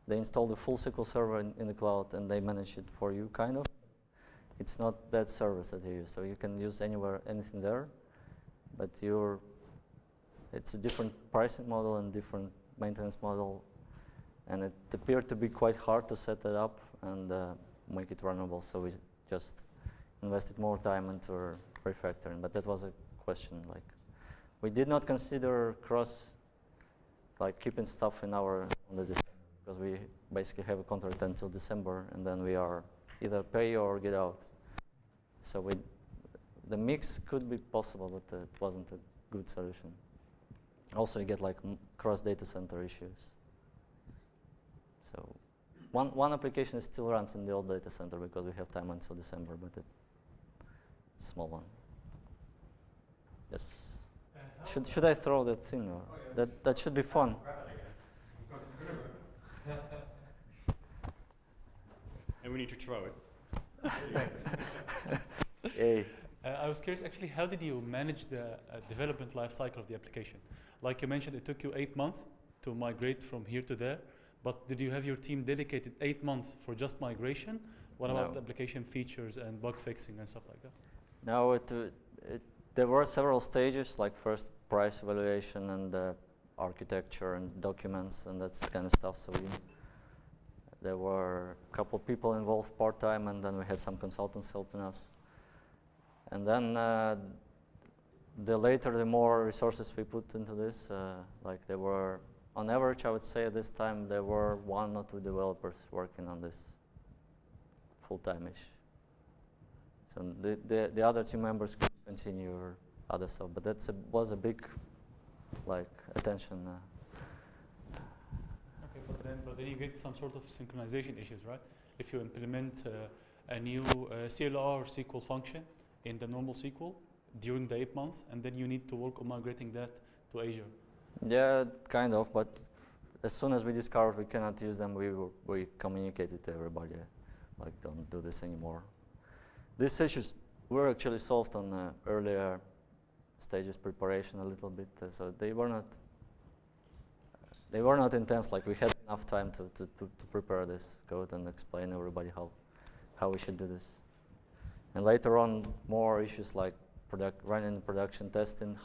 they install the full SQL Server in the cloud and they manage it for you, kind of. It's not that service that you use, so you can use anything there, but it's a different pricing model and different maintenance model, and it appeared to be quite hard to set that up and make it runnable, so we just invested more time into refactoring. But that was a question. Like, we did not consider keeping stuff on the December, because we basically have a contract until December, and then we are either pay or get out. So the mix could be possible, but it wasn't a good solution. Also, you get like cross data center issues. So one application still runs in the old data center because we have time until December, but it's a small one. Yes. Should I throw that thing? Or that should be fun. And we need to throw it. Thanks. Yay. I was curious, actually, how did you manage the development life cycle of the application? Like you mentioned, it took you 8 months to migrate from here to there, but did you have your team dedicated 8 months for just migration? What about the application features and bug fixing and stuff like that? No, there were several stages, like first price evaluation and architecture and documents and that kind of stuff. So there were a couple of people involved part-time, and then we had some consultants helping us. And then the more resources we put into this, like there were, on average, I would say at this time, there were 1 or 2 developers working on this full-time-ish. So the other team members could continue or other stuff, but that was a big, like, attention. Okay, but then you get some sort of synchronization issues, right? If you implement a new CLR or SQL function in the normal SQL during the 8 months, and then you need to work on migrating that to Azure. Yeah, kind of, but as soon as we discovered we cannot use them, we communicated to everybody, like, don't do this anymore. These issues were actually solved on earlier stages preparation a little bit, so they were not intense. Like, we had enough time to prepare this code and explain to everybody how we should do this. And later on, more issues like running production testing,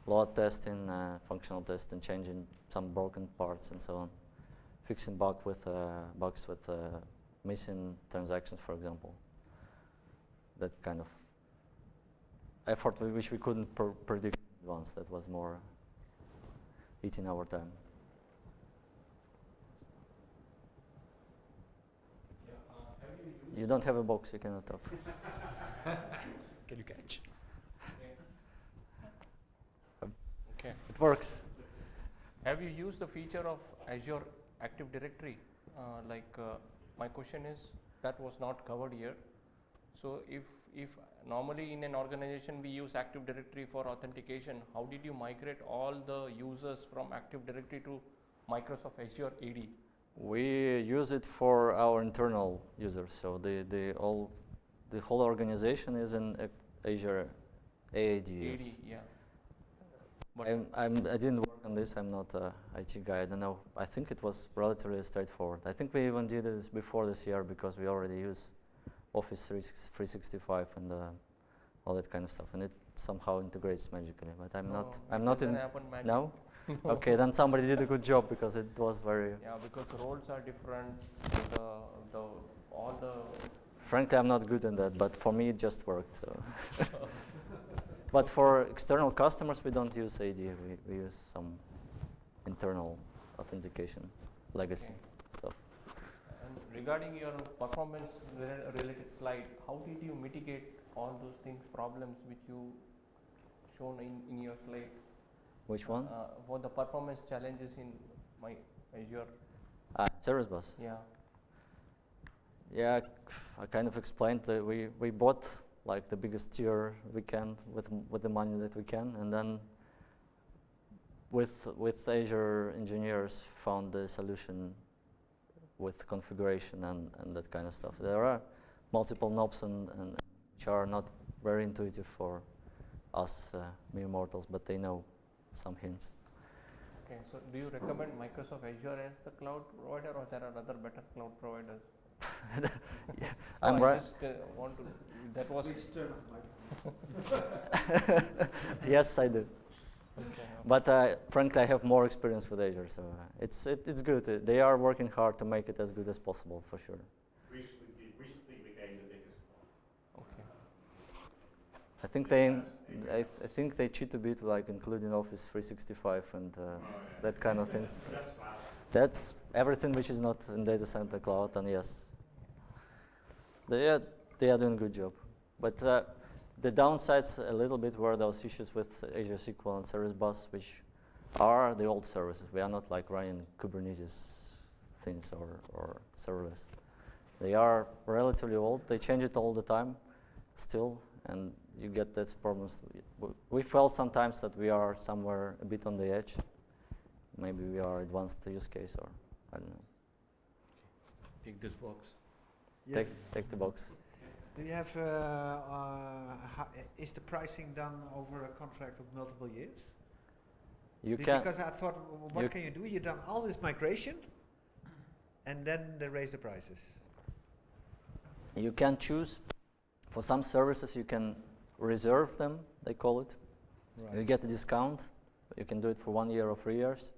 load testing, functional testing, changing some broken parts and so on, fixing bugs with missing transactions, for example. That kind of effort which we couldn't predict in advance. That was more eating our time. You don't have a box, you cannot talk. Can you catch? Okay. It works. Have you used the feature of Azure Active Directory? My question is, that was not covered here. So if normally in an organization we use Active Directory for authentication, how did you migrate all the users from Active Directory to Microsoft Azure AD? We use it for our internal users. So the whole organization is in Azure AAD. AD, yeah. But I didn't work on this. I'm not an IT guy. I don't know. I think it was relatively straightforward. I think we even did this before this year because we already use Office 365 and all that kind of stuff, and it somehow integrates magically. But I'm not in. No. Okay, then somebody did a good job because it was very. Yeah, because the roles are different. All the. Frankly, I'm not good in that, but for me it just worked. So. But for external customers, we don't use AD. We use some internal authentication, legacy stuff. And regarding your performance related slide, how did you mitigate all those things, problems which you shown in your slide? Which one? For the performance challenges in my Azure. Service bus. Yeah. Yeah, I kind of explained that we bought like the biggest tier we can with the money that we can, and then with Azure engineers found the solution with configuration and that kind of stuff. There are multiple knobs and which are not very intuitive for us mere mortals, but they know some hints. Okay, so do you recommend Microsoft Azure as the cloud provider, or there are other better cloud providers? Yeah, I'm right. I just want to. That was. Yes, I do. Okay. But frankly, I have more experience with Azure, so it's good. They are working hard to make it as good as possible, for sure. Recently became the biggest one. Okay. I think they cheat a bit, like including Office 365 and that kind of things. That's cloud. That's everything which is not in data center cloud, and yes, they are doing a good job. But the downsides a little bit were those issues with Azure SQL and Service Bus, which are the old services. We are not like running Kubernetes things or serverless. They are relatively old. They change it all the time still, and you get those problems. We felt sometimes that we are somewhere a bit on the edge. Maybe we are advanced use case, or I don't know. Take this box. Yes. Take the box. Do you have, is the pricing done over a contract of multiple years? You can. Because I thought, what can you do? You've done all this migration, and then they raise the prices. You can choose. For some services, you can reserve them, they call it. Right. You get a discount. You can do it for 1 year or 3 years.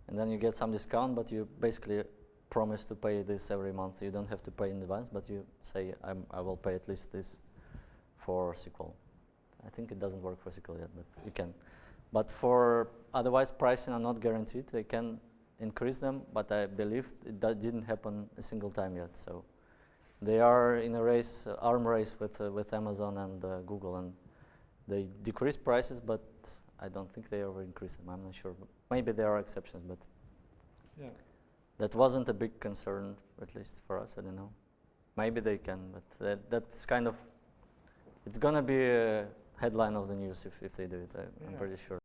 And then you get some discount, but you basically promise to pay this every month. You don't have to pay in advance, but you say, I will pay at least this for SQL. I think it doesn't work for SQL yet, but you can. But for otherwise, pricing are not guaranteed. They can increase them, but I believe that didn't happen a single time yet. So they are in a race, arm race with Amazon and Google, and they decrease prices, but I don't think they ever increase them. I'm not sure. Maybe there are exceptions, but Yeah. that wasn't a big concern, at least for us. I don't know. Maybe they can, but that's kind of, it's gonna be a headline of the news if they do it. I'm pretty sure.